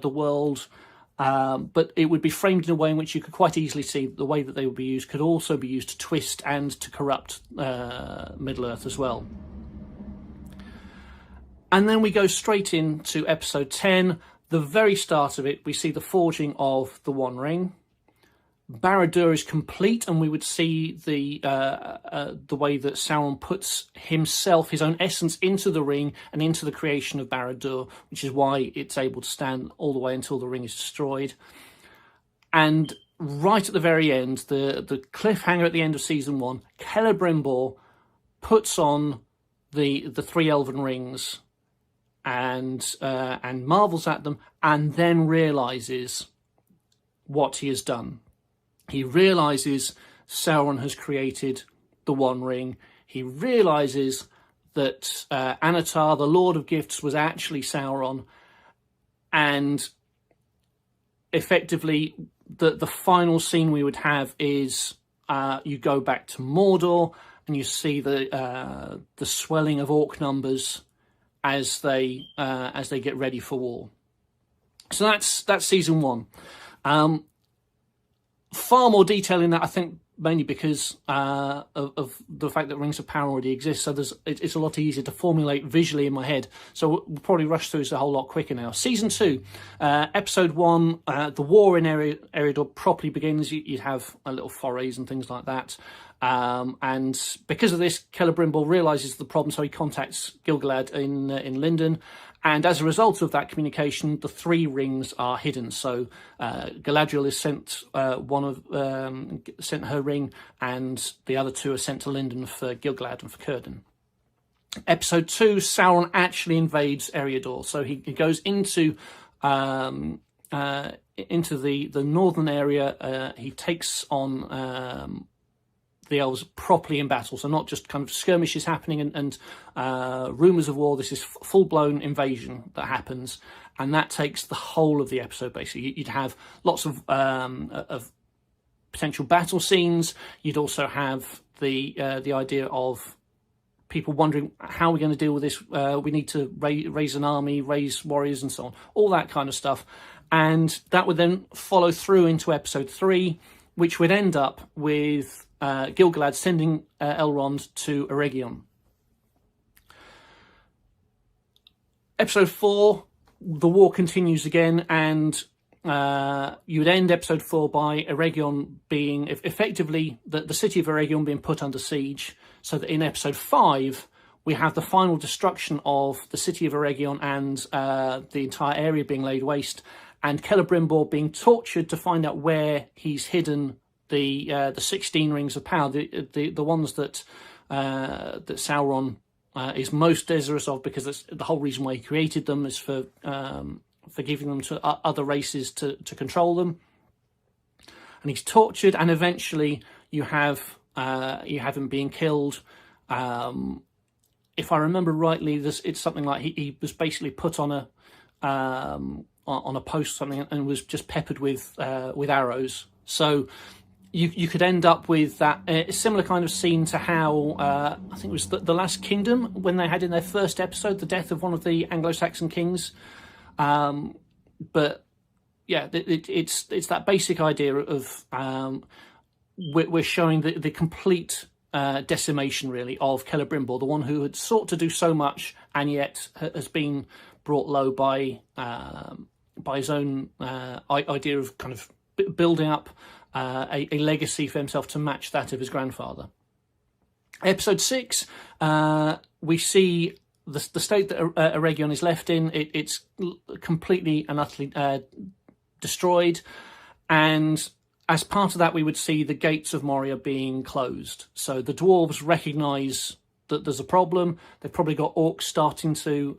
world, but it would be framed in a way in which you could quite easily see the way that they would be used could also be used to twist and to corrupt Middle-earth as well. And then we go straight into episode 10. The very start of it, we see the forging of the One Ring. Barad-dûr is complete, and we would see the way that Sauron puts himself, his own essence, into the ring and into the creation of Barad-dûr, which is why it's able to stand all the way until the ring is destroyed. And right at the very end, the cliffhanger at the end of season 1, Celebrimbor puts on the 3 elven rings and marvels at them, and then realizes what he has done. He realizes Sauron has created the One Ring. He realizes that Anatar, the Lord of Gifts, was actually Sauron. And effectively, the final scene we would have is you go back to Mordor and you see the swelling of orc numbers as they get ready for war. So that's season 1. Far more detail in that, I think, mainly because of the fact that Rings of Power already exist, so it's a lot easier to formulate visually in my head. So we'll probably rush through this a whole lot quicker now. Season 2, episode 1, the war in Eriador properly begins. You'd have little forays and things like that. And because of this, Celebrimbor realises the problem, so he contacts Gil-galad in Lindon. And as a result of that communication, the 3 rings are hidden. So Galadriel is sent sent her ring, and the other 2 are sent to Lindon for Gil-galad and for Círdan. Episode 2, Sauron actually invades Eriador. So he goes into the northern area. He takes on the elves properly in battle, so not just kind of skirmishes happening and rumours of war. This is full-blown invasion that happens, and that takes the whole of the episode. Basically, you'd have lots of potential battle scenes. You'd also have the idea of people wondering how we're going to deal with this. We need to raise an army, raise warriors, and so on. All that kind of stuff. And that would then follow through into episode 3, which would end up with Gil-galad sending Elrond to Eregion. Episode 4, the war continues again, and you would end episode 4 by Eregion being effectively the city of Eregion being put under siege, so that in episode 5 we have the final destruction of the city of Eregion and the entire area being laid waste, and Celebrimbor being tortured to find out where he's hidden the 16 rings of power, the ones that Sauron is most desirous of, because that's the whole reason why he created them, is for giving them to other races to control them. And he's tortured, and eventually you have him being killed. If I remember rightly, it's something like he was basically put on a post or something and was just peppered with arrows. So you could end up with that similar kind of scene to how I think it was the Last Kingdom, when they had in their first episode the death of one of the Anglo-Saxon kings. But yeah, it's that basic idea of we're showing the complete decimation, really, of Celebrimbor, the one who had sought to do so much and yet has been brought low by his own idea of kind of building up a legacy for himself to match that of his grandfather. Episode 6, we see the state that Eregion is left in. It's completely and utterly destroyed, and as part of that we would see the gates of Moria being closed. So the dwarves recognise that there's a problem. They've probably got orcs starting to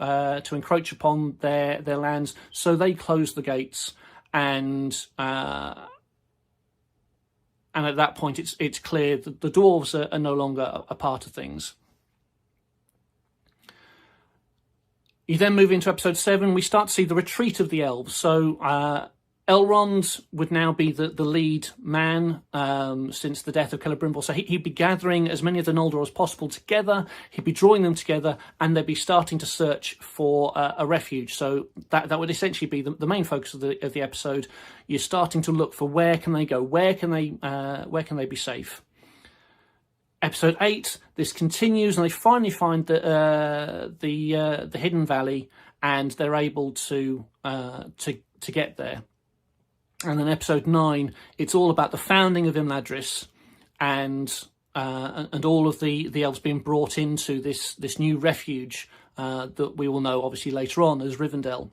encroach upon their lands, so they close the gates, and at that point it's clear that the dwarves are no longer a part of things. You then move into episode 7. We start to see the retreat of the elves. So Elrond would now be the lead man since the death of Celebrimbor. So he'd be gathering as many of the Noldor as possible together. He'd be drawing them together, and they'd be starting to search for a refuge. So that would essentially be the main focus of the episode. You're starting to look for where can they go, where can they be safe. Episode 8, this continues, and they finally find the Hidden Valley, and they're able to get there. And then episode 9, it's all about the founding of Imladris, and all of the elves being brought into this new refuge that we will know obviously later on as Rivendell.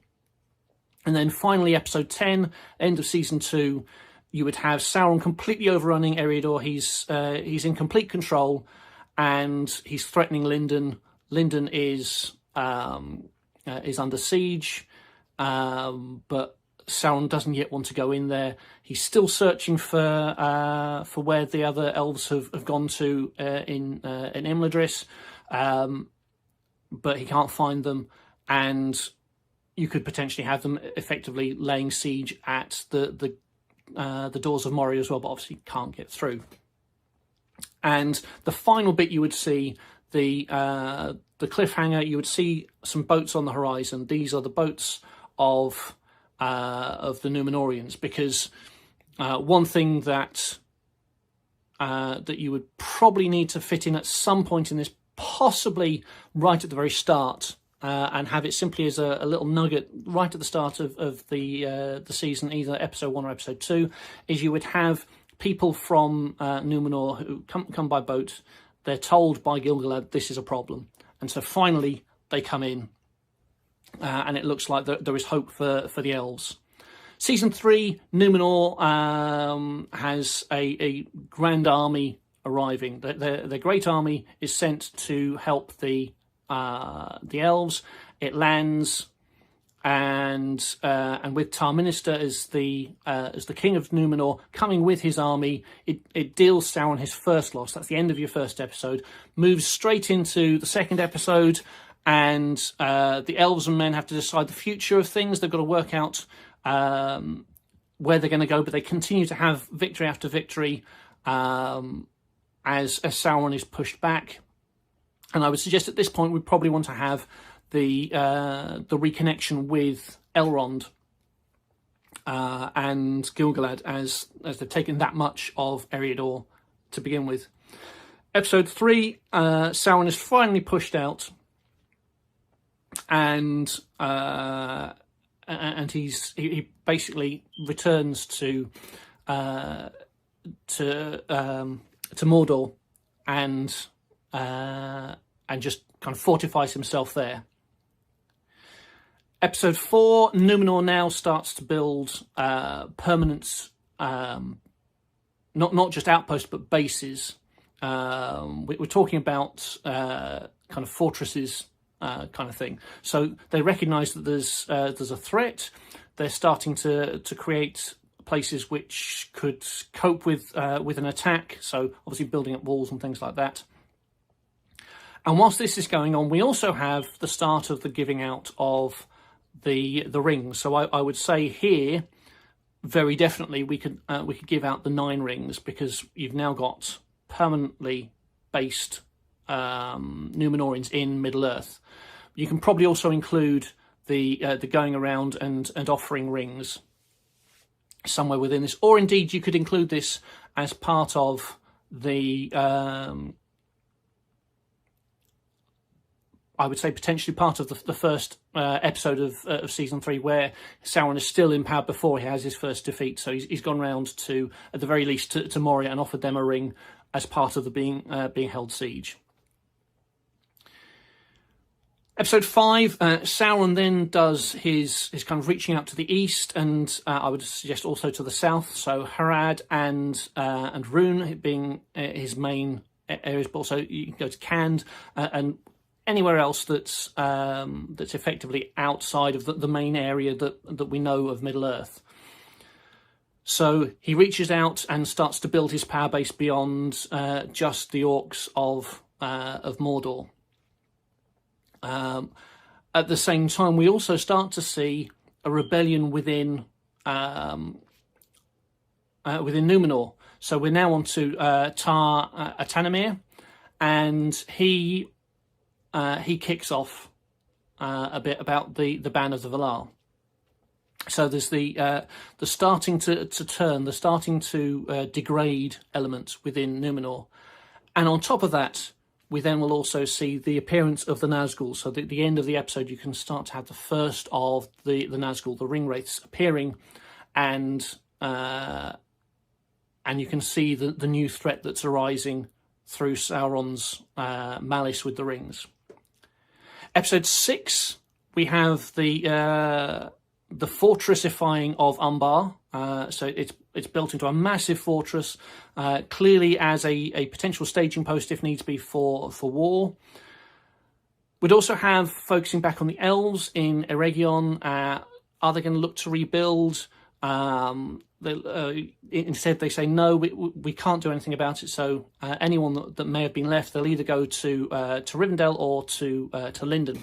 And then finally, episode 10, end of season 2. You would have Sauron completely overrunning Eriador. He's in complete control, and he's threatening Lindon. Lindon is under siege, but Sauron doesn't yet want to go in there. He's still searching for where the other elves have gone to in Imladris, but he can't find them, and you could potentially have them effectively laying siege at the doors of Moria as well, but obviously can't get through. And the final bit, you would see the cliffhanger. You would see some boats on the horizon. These are the boats of the Númenóreans, because one thing that you would probably need to fit in at some point in this, possibly right at the very start, and have it simply as a little nugget right at the start of the season, either episode 1 or episode 2, is you would have people from Númenor who come by boat. They're told by Gil-galad this is a problem, and so finally they come in, and it looks like there is hope for the elves. Season 3, Númenor has a grand army arriving. The great army is sent to help the the elves. It lands, and with Tar Minister as the king of Numenor coming with his army, it deals Sauron his first loss. That's the end of your first episode. Moves straight into the second episode, and the elves and men have to decide the future of things. They've got to work out where they're going to go, but they continue to have victory after victory as Sauron is pushed back. And I would suggest at this point we probably want to have the reconnection with Elrond and Gil-galad as they've taken that much of Eriador to begin with. Episode 3, Sauron is finally pushed out, and he basically returns to Mordor and just kind of fortifies himself there. Episode 4, Numenor now starts to build permanent, not just outposts but bases. We're talking about kind of fortresses, kind of thing. So they recognise that there's a threat. They're starting to create places which could cope with an attack. So obviously building up walls and things like that. And whilst this is going on, we also have the start of the giving out of the rings. So I would say here, very definitely we could give out the 9 rings, because you've now got permanently based Numenorians in Middle Earth. You can probably also include the going around and offering rings somewhere within this, or indeed you could include this as part of the I would say potentially part of the first episode of season 3, where Sauron is still in power before he has his first defeat. So he's gone round to, at the very least, to Moria and offered them a ring as part of the being held siege. Episode 5, Sauron then does his kind of reaching out to the east, and I would suggest also to the south. So Harad and Rhûn being his main areas, but also you can go to Khand and anywhere else that's effectively outside of the main area that we know of Middle Earth. So he reaches out and starts to build his power base beyond just the orcs of Mordor. At the same time, we also start to see a rebellion within Numenor. So we're now on to Tar Atanamir, and he kicks off a bit about the ban of the Valar. So there's the starting to turn, the starting to degrade element within Numenor, and on top of that, we then will also see the appearance of the Nazgûl. So at the end of the episode, you can start to have the first of the Nazgûl, the Ringwraiths, appearing, and you can see the new threat that's arising through Sauron's malice with the rings. Episode 6, we have the fortressifying of Umbar. So it's built into a massive fortress, clearly as a potential staging post if needs be for war. We'd also have focusing back on the elves in Eregion. Are they going to look to rebuild? Instead, they say no, we can't do anything about it. So anyone that may have been left, they'll either go to Rivendell or to Lindon.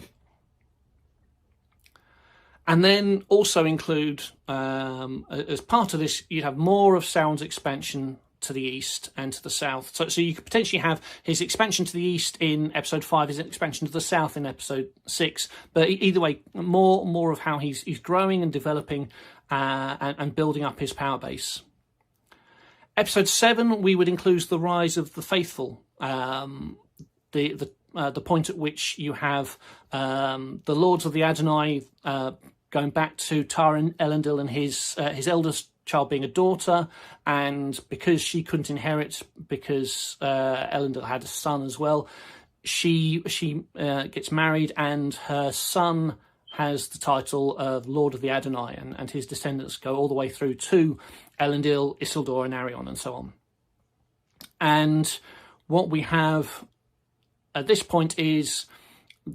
And then also include, as part of this, you'd have more of Sauron's expansion to the east and to the south. So you could potentially have his expansion to the east in episode 5, his expansion to the south in episode 6. But either way, more of how he's growing and developing and building up his power base. Episode 7, we would include the rise of the faithful. The point at which you have the Lords of the Adonai going back to Taran Elendil and his eldest child being a daughter, and because she couldn't inherit because Elendil had a son as well, she gets married, and her son has the title of Lord of the Adonai, and his descendants go all the way through to Elendil, Isildur and Arion and so on. And what we have at this point is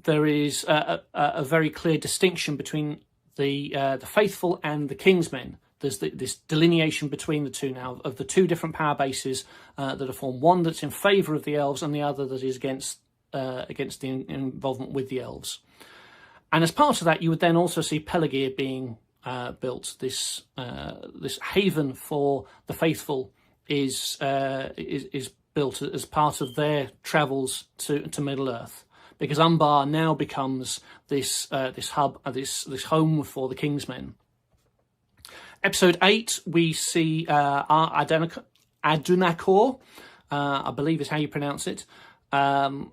there is a very clear distinction between the faithful and the Kingsmen. There's this delineation between the two now of the two different power bases that are formed. One that's in favour of the elves, and the other that is against the involvement with the elves. And as part of that, you would then also see Pelargir being built. This haven for the faithful is built as part of their travels to Middle Earth, because Umbar now becomes this hub, this home for the Kingsmen. Episode 8, we see Adunakor, I believe is how you pronounce it, and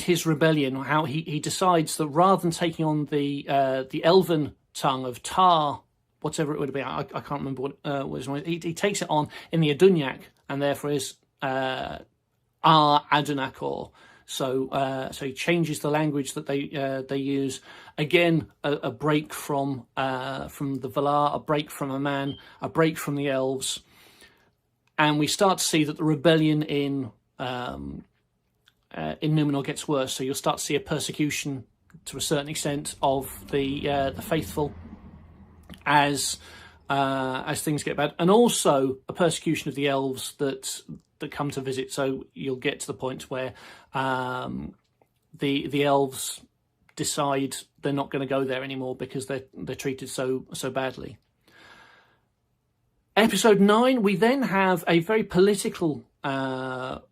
his rebellion. How he decides that rather than taking on the elven tongue of Tar, whatever it would be, I can't remember what was. He takes it on in the Adunyak, and therefore is Adunakor. So he changes the language that they use. Again, a break from the Valar, a break from a man, a break from the elves, and we start to see that the rebellion in Numenor gets worse. So you'll start to see a persecution to a certain extent of the faithful as things get bad, and also a persecution of the elves that come to visit. So you'll get to the point where the elves decide they're not going to go there anymore because they're treated so badly. Episode 9, we then have a very political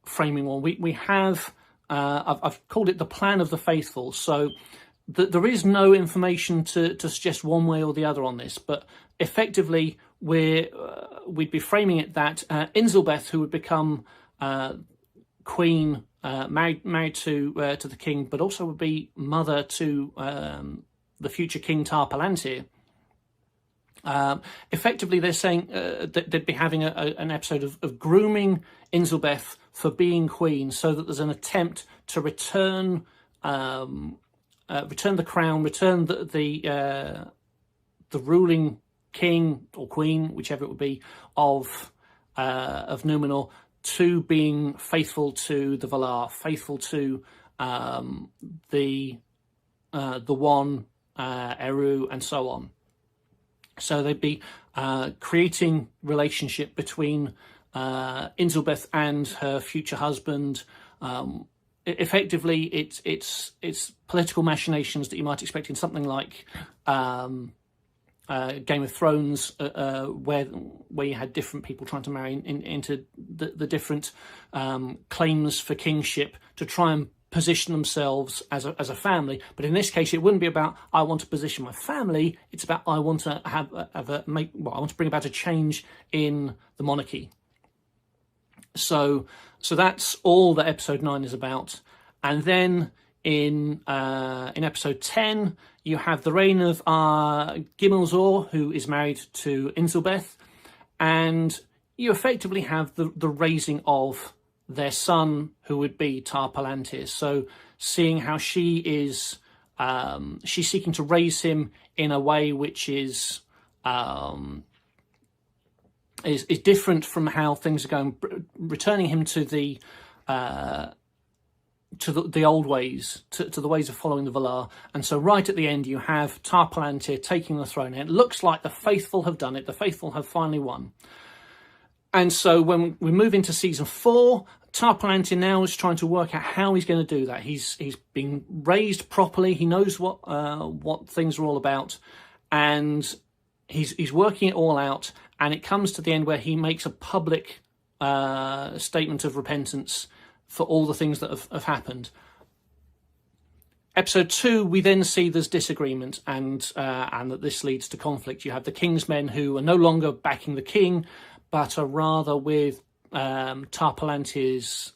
framing one. We have I've called it the Plan of the Faithful. So there is no information to suggest one way or the other on this, but effectively we'd be framing it that Inzelbeth, who would become queen, married to the king, but also would be mother to the future king Tar Palantir. Effectively, they're saying that they'd be having an episode of grooming Inzelbeth for being queen, so that there's an attempt to return the crown, return the ruling king or queen, whichever it would be, of Numenor, to being faithful to the Valar, faithful to the One, Eru, and so on. So they'd be creating relationship between Inzelbeth and her future husband. Effectively, it's political machinations that you might expect in something like Game of Thrones, where you had different people trying to marry into the different claims for kingship to try and position themselves as a family. But in this case, it wouldn't be about I want to position my family. It's about I want to I want to bring about a change in the monarchy. So that's all that episode 9 is about. And then in episode 10, you have the reign of Gimmelzor, who is married to Inzelbeth, and you effectively have the raising of their son, who would be Tar Palantir. So seeing how she is she's seeking to raise him in a way which is different from how things are going, returning him to the old ways, to the ways of following the Valar. And so right at the end, you have Tar Palantir taking the throne. And it looks like the faithful have done it. The faithful have finally won. And so when we move into season 4, Tar Palantir now is trying to work out how he's going to do that. He's been raised properly. He knows what things are all about, and he's working it all out. And it comes to the end where he makes a public statement of repentance for all the things that have happened. Episode 2, we then see there's disagreement, and that this leads to conflict. You have the Kingsmen who are no longer backing the king, but are rather with Tar Palantir's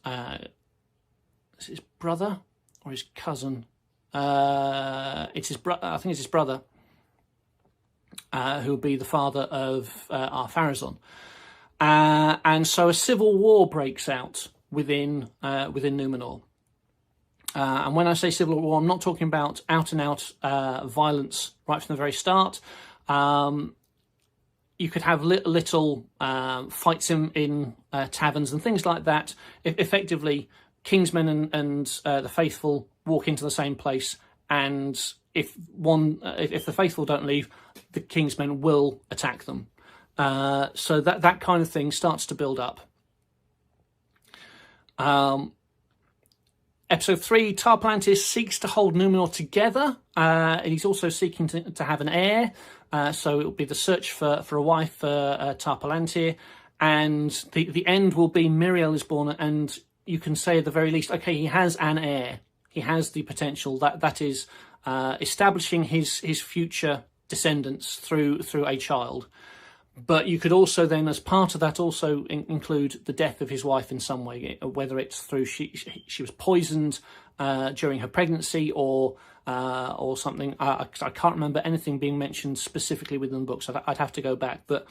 is his brother or his cousin? It's his brother. I think it's his brother, who will be the father of Ar-Pharazôn. And so a civil war breaks out within Numenor. And when I say civil war, I'm not talking about out-and-out violence right from the very start. You could have little fights in taverns and things like that. Effectively, Kingsmen and the faithful walk into the same place, and if the faithful don't leave, the Kingsmen will attack them. So that kind of thing starts to build up. Episode 3, Tar Palantir seeks to hold Numenor together. And he's also seeking to have an heir. So it will be the search for a wife for Tar Palantir. And the end will be Míriel is born, and you can say at the very least, okay, he has an heir. He has the potential. That is establishing his future descendants through a child. But you could also then, as part of that, also include the death of his wife in some way, whether it's through she was poisoned during her pregnancy or something. I can't remember anything being mentioned specifically within the books. I'd have to go back. But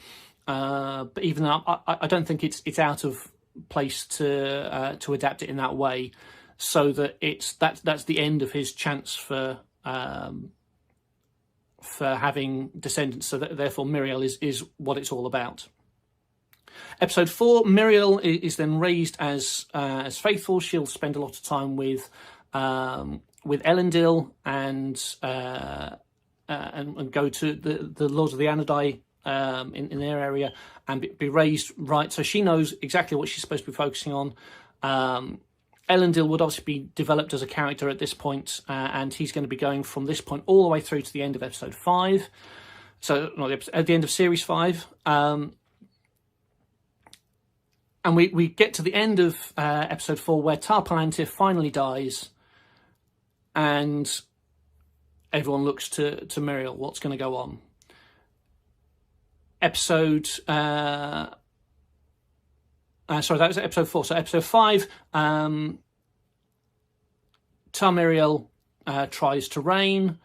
even though I don't think it's out of place to adapt it in that way, so that that's the end of his chance for having descendants. So that, therefore, Míriel is what it's all about. Episode 4, Míriel is then raised as faithful. She'll spend a lot of time with Elendil and go to the Lords of the Anadai in their area and be raised right. So she knows exactly what she's supposed to be focusing on. Elendil would obviously be developed as a character at this point, and he's going to be going from this point all the way through to the end of episode 5. So at the end of series 5. And we get to the end of episode 4 where Tar Palantir finally dies, and everyone looks to Míriel. What's going to go on? Sorry, that was episode 4. So episode 5, Míriel tries to reign,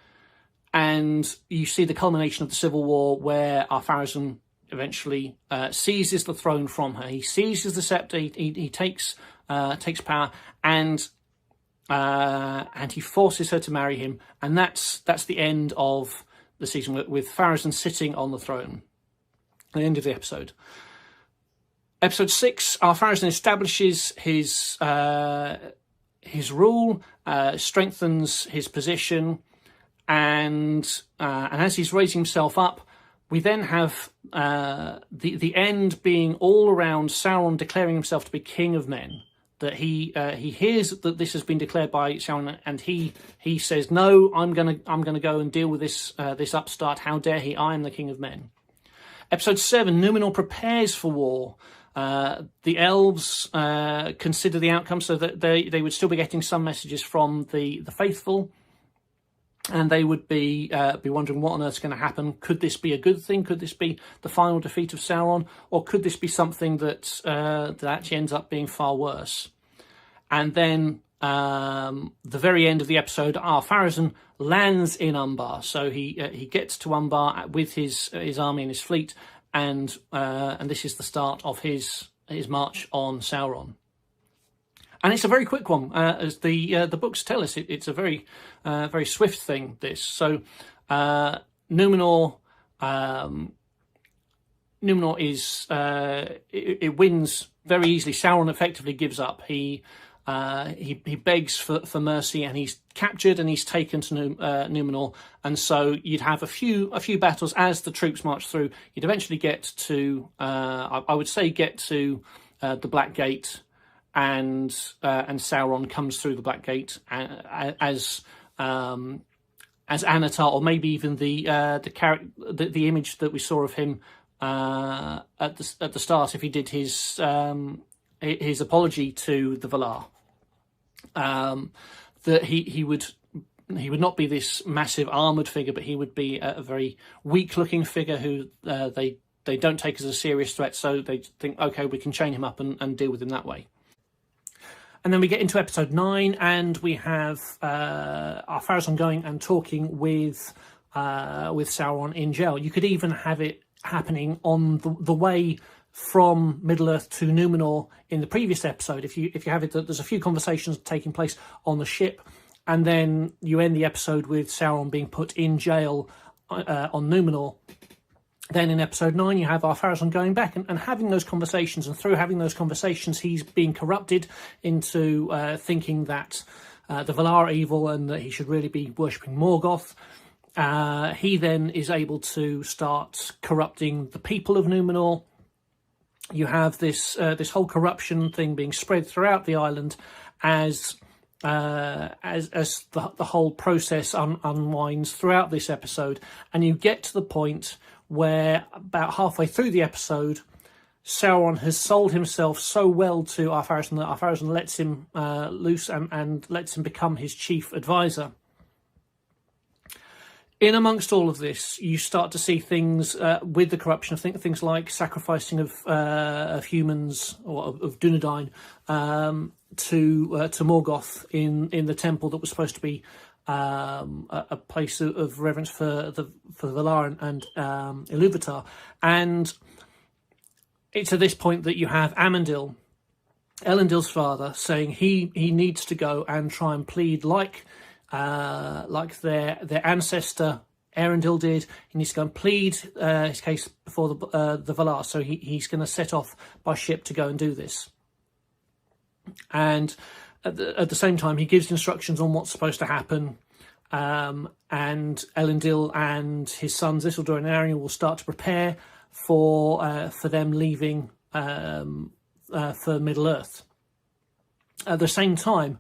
and you see the culmination of the civil war where Ar-Pharazôn eventually seizes the throne from her. He seizes the scepter. He takes power, and he forces her to marry him, and that's the end of the season with Pharazôn sitting on the throne. The end of the episode. Episode 6, Ar-Pharazôn establishes his rule, strengthens his position, and as he's raising himself up, we then have the end being all around Sauron declaring himself to be king of men. That he hears that this has been declared by Sauron, and he says, "No, I'm gonna go and deal with this upstart. How dare he? I am the king of men." Episode 7, Numenor prepares for war. The elves consider the outcome, so that they would still be getting some messages from the faithful, and they would be wondering what on earth's going to happen. Could this be a good thing? Could this be the final defeat of Sauron, or could this be something that actually ends up being far worse? And then the very end of the episode, Ar-Pharazôn lands in Umbar, so he gets to Umbar with his army and his fleet. And this is the start of his march on Sauron, and it's a very quick one, as the books tell us. It's a very very swift thing. This Numenor is it wins very easily. Sauron effectively gives up. He begs for mercy, and he's captured and he's taken to Numenor. And so you'd have a few battles as the troops march through. You'd eventually get to I would say the Black Gate, and Sauron comes through the Black Gate as Annatar, or maybe even the image that we saw of him at the start, if he did his apology to the Valar. That he would not be this massive armoured figure, but he would be a very weak-looking figure who they don't take as a serious threat, so they think, okay, we can chain him up and deal with him that way. And then we get into episode 9, and we have Ar-Pharazôn going and talking with Sauron in jail. You could even have it happening on the way from Middle-earth to Numenor in the previous episode. If you have it, there's a few conversations taking place on the ship, and then you end the episode with Sauron being put in jail on Numenor, Then in episode 9, you have Ar-Pharazôn going back and having those conversations, and through having those conversations, he's being corrupted into thinking that the Valar are evil and that he should really be worshipping Morgoth. He then is able to start corrupting the people of Númenor. You have this whole corruption thing being spread throughout the island as the whole process unwinds throughout this episode, and you get to the point where about halfway through the episode, Sauron has sold himself so well to Ar-Pharazôn that Ar-Pharazôn lets him loose and lets him become his chief advisor. In amongst all of this, you start to see things with the corruption. I think things like sacrificing of humans, or of Dunedain, to Morgoth in the temple that was supposed to be a place of reverence for the Valar and Ilúvatar. And it's at this point that you have Amandil, Elendil's father, saying he needs to go and try and plead like their ancestor Erendil did. He needs to go and plead his case before the Valar. So he's going to set off by ship to go and do this. And at the same time, he gives instructions on what's supposed to happen. And Elendil and his sons Isildur and Arwen will start to prepare for them leaving for Middle Earth. At the same time,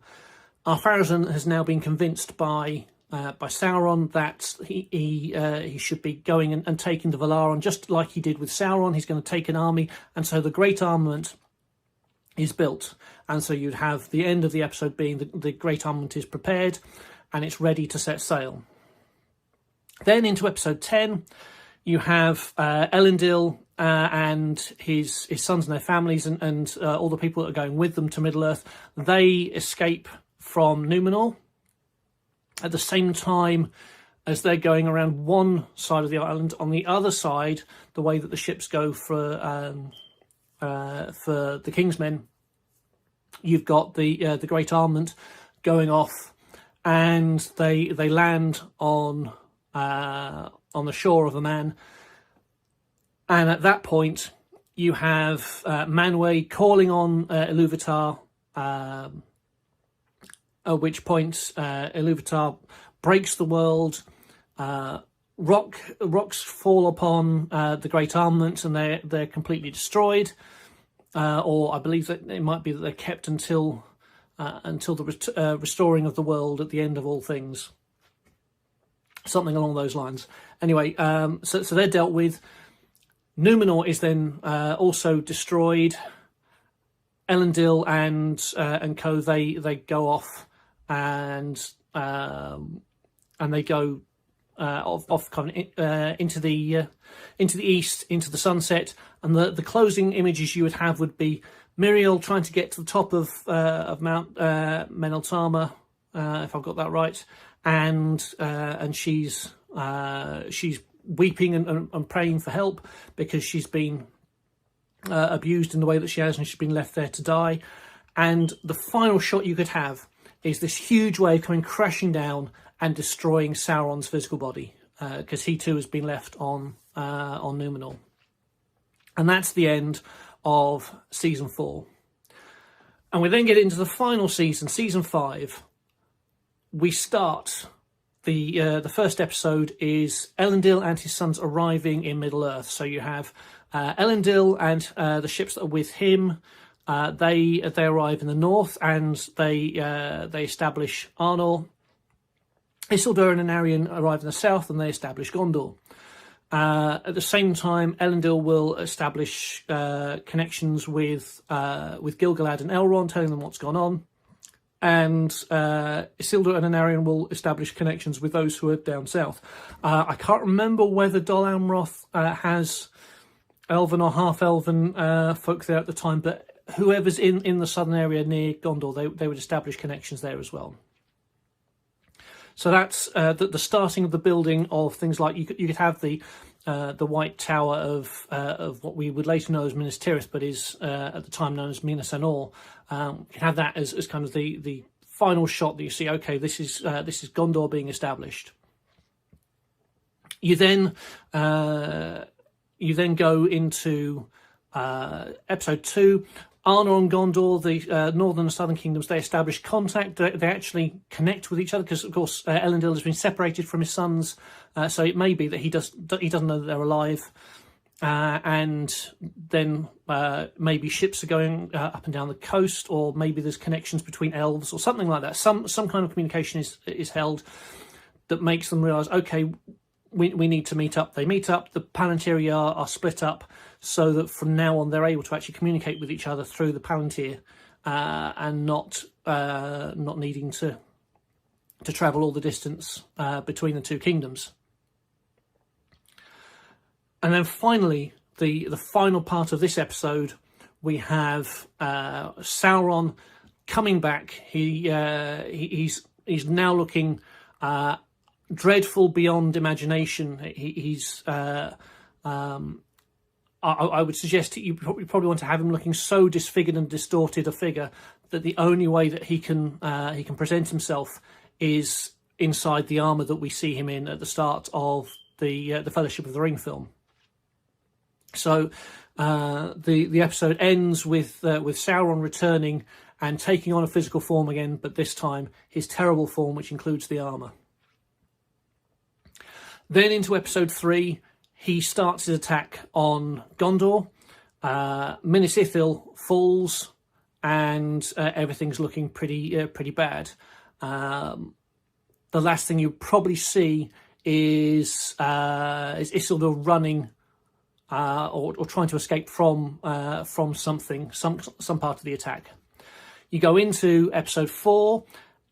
Ar-Pharazôn has now been convinced by Sauron that he should be going and taking the Valar on, just like he did with Sauron. He's going to take an army, and so the Great Armament is built. And so you'd have the end of the episode being the Great Armament is prepared and it's ready to set sail. Then into episode 10, you have Elendil and his sons and their families and all the people that are going with them to Middle Earth. They escape from Númenor at the same time as they're going around one side of the island. On the other side, the way that the ships go for the Kingsmen, you've got the Great Armament going off, and they land on the shore of Aman. And at that point, you have Manwë calling on Ilúvatar, at which point Ilúvatar breaks the world. Rocks fall upon the Great Armament, and they're completely destroyed. Or I believe that it might be that they're kept until the restoring of the world at the end of all things. Something along those lines. Anyway, so they're dealt with. Númenor is then also destroyed. Elendil and co they go off and they go off kind of into the east, into the sunset, and the closing images you would have would be Miriel trying to get to the top of Mount Meneltarma, if I've got that right, and she's weeping and praying for help because she's been abused in the way that she has, and she's been left there to die. And the final shot you could have is this huge wave coming crashing down and destroying Sauron's physical body, because he too has been left on Númenor. And that's the end of season 4. And we then get into the final season, season 5. We start the first episode is Elendil and his sons arriving in Middle Earth. So you have Elendil and the ships that are with him. They arrive in the north and they establish Arnor. Isildur and Anarion arrive in the south and they establish Gondor. At the same time, Elendil will establish connections with Gil-galad and Elrond, telling them what's gone on. And Isildur and Anarion will establish connections with those who are down south. I can't remember whether Dol Amroth has elven or half-elven folk there at the time, but whoever's in the southern area near Gondor, they would establish connections there as well. So that's the starting of the building of things like you could have the White Tower of what we would later know as Minas Tirith, but is at the time known as Minas Anor. You can have that as kind of the final shot that you see. Okay, this is Gondor being established. You then you then go into episode 2. Arnor and Gondor, the northern and southern kingdoms, they establish contact. They actually connect with each other because, of course, Elendil has been separated from his sons, so it may be that he doesn't know that they're alive. And then maybe ships are going up and down the coast, or maybe there's connections between elves or something like that. Some kind of communication is held that makes them realise, okay, we need to meet up. They meet up. The Palantir are split up, so that from now on they're able to actually communicate with each other through the Palantir, and not needing to travel all the distance between the two kingdoms. And then finally, the final part of this episode, we have Sauron coming back. He's now looking dreadful beyond imagination. I would suggest you probably want to have him looking so disfigured and distorted a figure that the only way that he can present himself is inside the armour that we see him in at the start of the Fellowship of the Ring film. So the episode ends with Sauron returning and taking on a physical form again, but this time his terrible form, which includes the armour. Then into episode 3, he starts his attack on Gondor. Minas Ithil falls, and everything's looking pretty bad. The last thing you probably see is Isildur running or trying to escape from something, some part of the attack. You go into episode 4.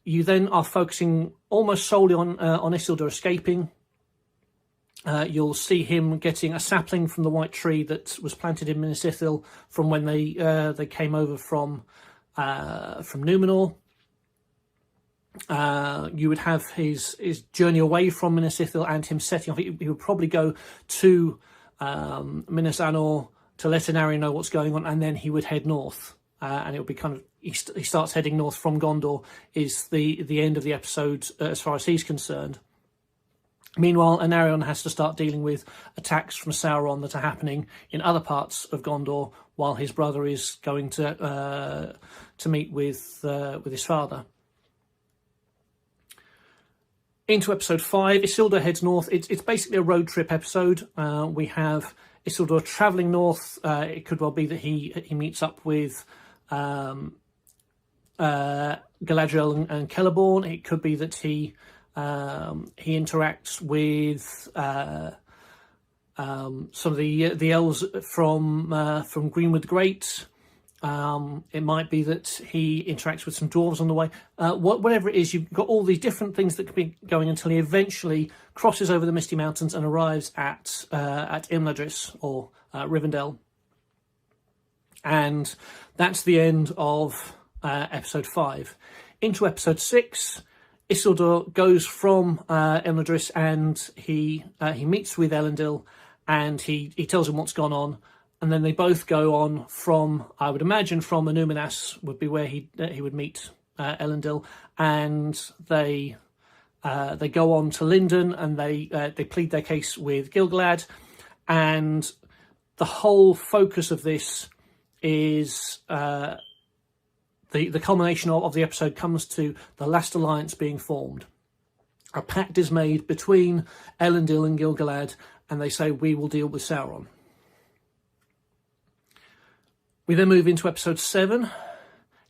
You then are focusing almost solely on Isildur escaping. You'll see him getting a sapling from the white tree that was planted in Minas Ithil from when they came over from Númenor. You would have his journey away from Minas Ithil and him setting off. He would probably go to Minas Anor to let Anarion know what's going on, and then he would head north. And it would be kind of he starts heading north from Gondor. Is the end of the episode as far as he's concerned. Meanwhile, Anarion has to start dealing with attacks from Sauron that are happening in other parts of Gondor, while his brother is going to meet with his father. Into episode 5, Isildur heads north. It's basically a road trip episode. We have Isildur travelling north. It could well be that he meets up with Galadriel and Celeborn. It could be that he interacts with some of the elves from Greenwood the Great. It might be that he interacts with some dwarves on the way. Whatever it is, you've got all these different things that could be going until he eventually crosses over the Misty Mountains and arrives at Imladris, or Rivendell. And that's the end of episode 5. Into episode 6, Isildur goes from Imladris, and he meets with Elendil, and he tells him what's gone on. And then they both go on from, I would imagine, from Anúminas would be where he would meet Elendil, and they go on to Lindon, and they plead their case with Gil-galad, and the whole focus of this is the culmination of the episode comes to the last alliance being formed. A pact is made between Elendil and Gil-galad, and they say, we will deal with Sauron. We then move into episode 7.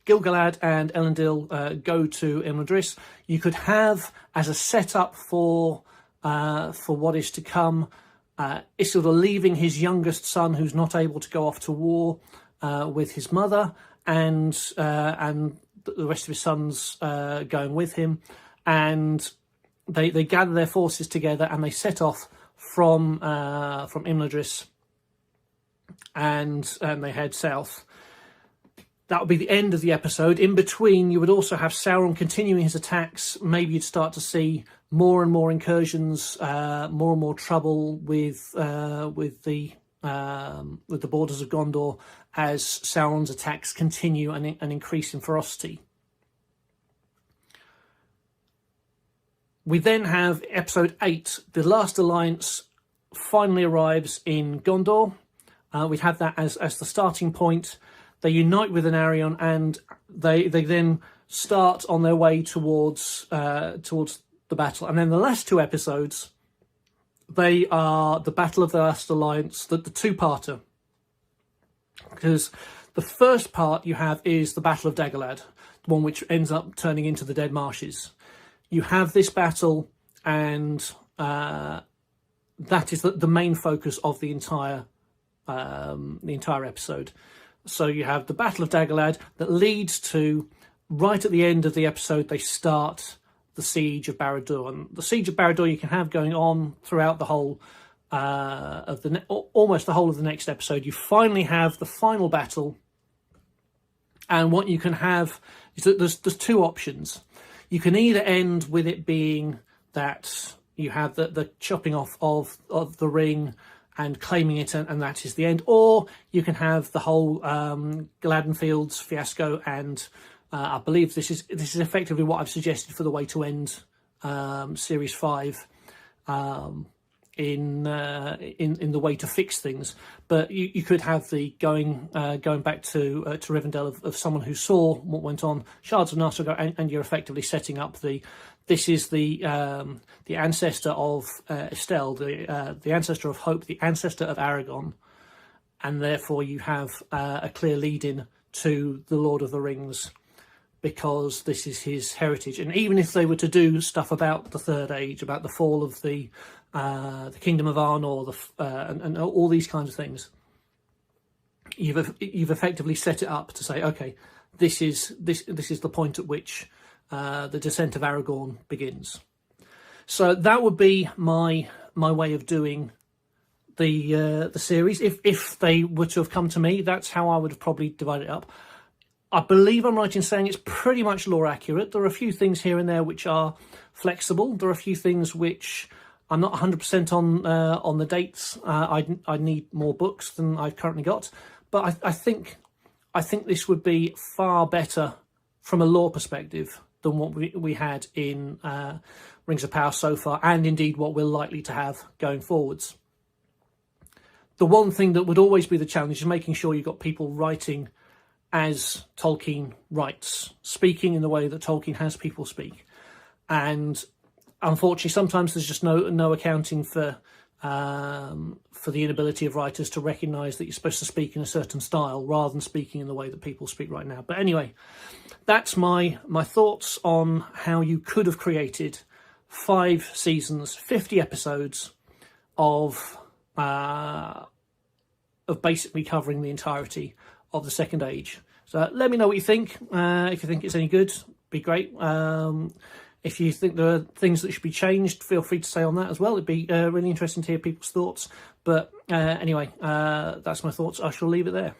Gil-galad and Elendil go to Imladris. You could have, as a setup for what is to come, Isildur leaving his youngest son, who's not able to go off to war, with his mother, and the rest of his sons going with him, and they gather their forces together and they set off from Imladris. And they head south. That would be the end of the episode. In between, you would also have Sauron continuing his attacks. Maybe you'd start to see more and more incursions, more and more trouble with the borders of Gondor as Sauron's attacks continue and increase in ferocity. We then have episode 8, The Last Alliance finally arrives in Gondor. We have that as the starting point. They unite with Anarion, and they then start on their way towards the battle. And then the last two episodes, they are the Battle of the Last Alliance, the two-parter. Because the first part you have is the Battle of Dagorlad, the one which ends up turning into the Dead Marshes. You have this battle, and that is the main focus of the entire episode. So you have the Battle of Dagorlad that leads to, right at the end of the episode, they start the Siege of Barad-dûr. And the Siege of Barad-dûr you can have going on throughout the whole almost the whole of the next episode. You finally have the final battle, and what you can have is that there's two options. You can either end with it being that you have the chopping off of the ring and claiming it, and that is the end, or you can have the whole Gladden Fields fiasco, and I believe this is effectively what I've suggested for the way to end Series 5 in the way to fix things. But you could have the going back to Rivendell of someone who saw what went on, Shards of Nargothrond, and you're effectively setting up this is the ancestor of Estelle, the ancestor of Hope, the ancestor of Aragorn, and therefore you have a clear lead-in to the Lord of the Rings, because this is his heritage. And even if they were to do stuff about the Third Age, about the fall of the Kingdom of Arnor, and all these kinds of things, you've effectively set it up to say, okay, this is the point at which the descent of Aragorn begins. So that would be my way of doing the series. If they were to have come to me, that's how I would have probably divided it up. I believe I'm right in saying it's pretty much lore accurate. There are a few things here and there which are flexible. There are a few things which I'm not 100% on the dates. I need more books than I've currently got, but I think this would be far better from a lore perspective than what we had in Rings of Power so far, and indeed what we're likely to have going forwards. The one thing that would always be the challenge is making sure you've got people writing as Tolkien writes, speaking in the way that Tolkien has people speak. And unfortunately, sometimes there's just no accounting for the inability of writers to recognise that you're supposed to speak in a certain style rather than speaking in the way that people speak right now. But anyway, that's my thoughts on how you could have created 5 seasons, 50 episodes of basically covering the entirety of the Second Age. So let me know what you think. If you think it's any good, be great. If you think there are things that should be changed, feel free to say on that as well. It'd be really interesting to hear people's thoughts. But anyway, that's my thoughts. I shall leave it there.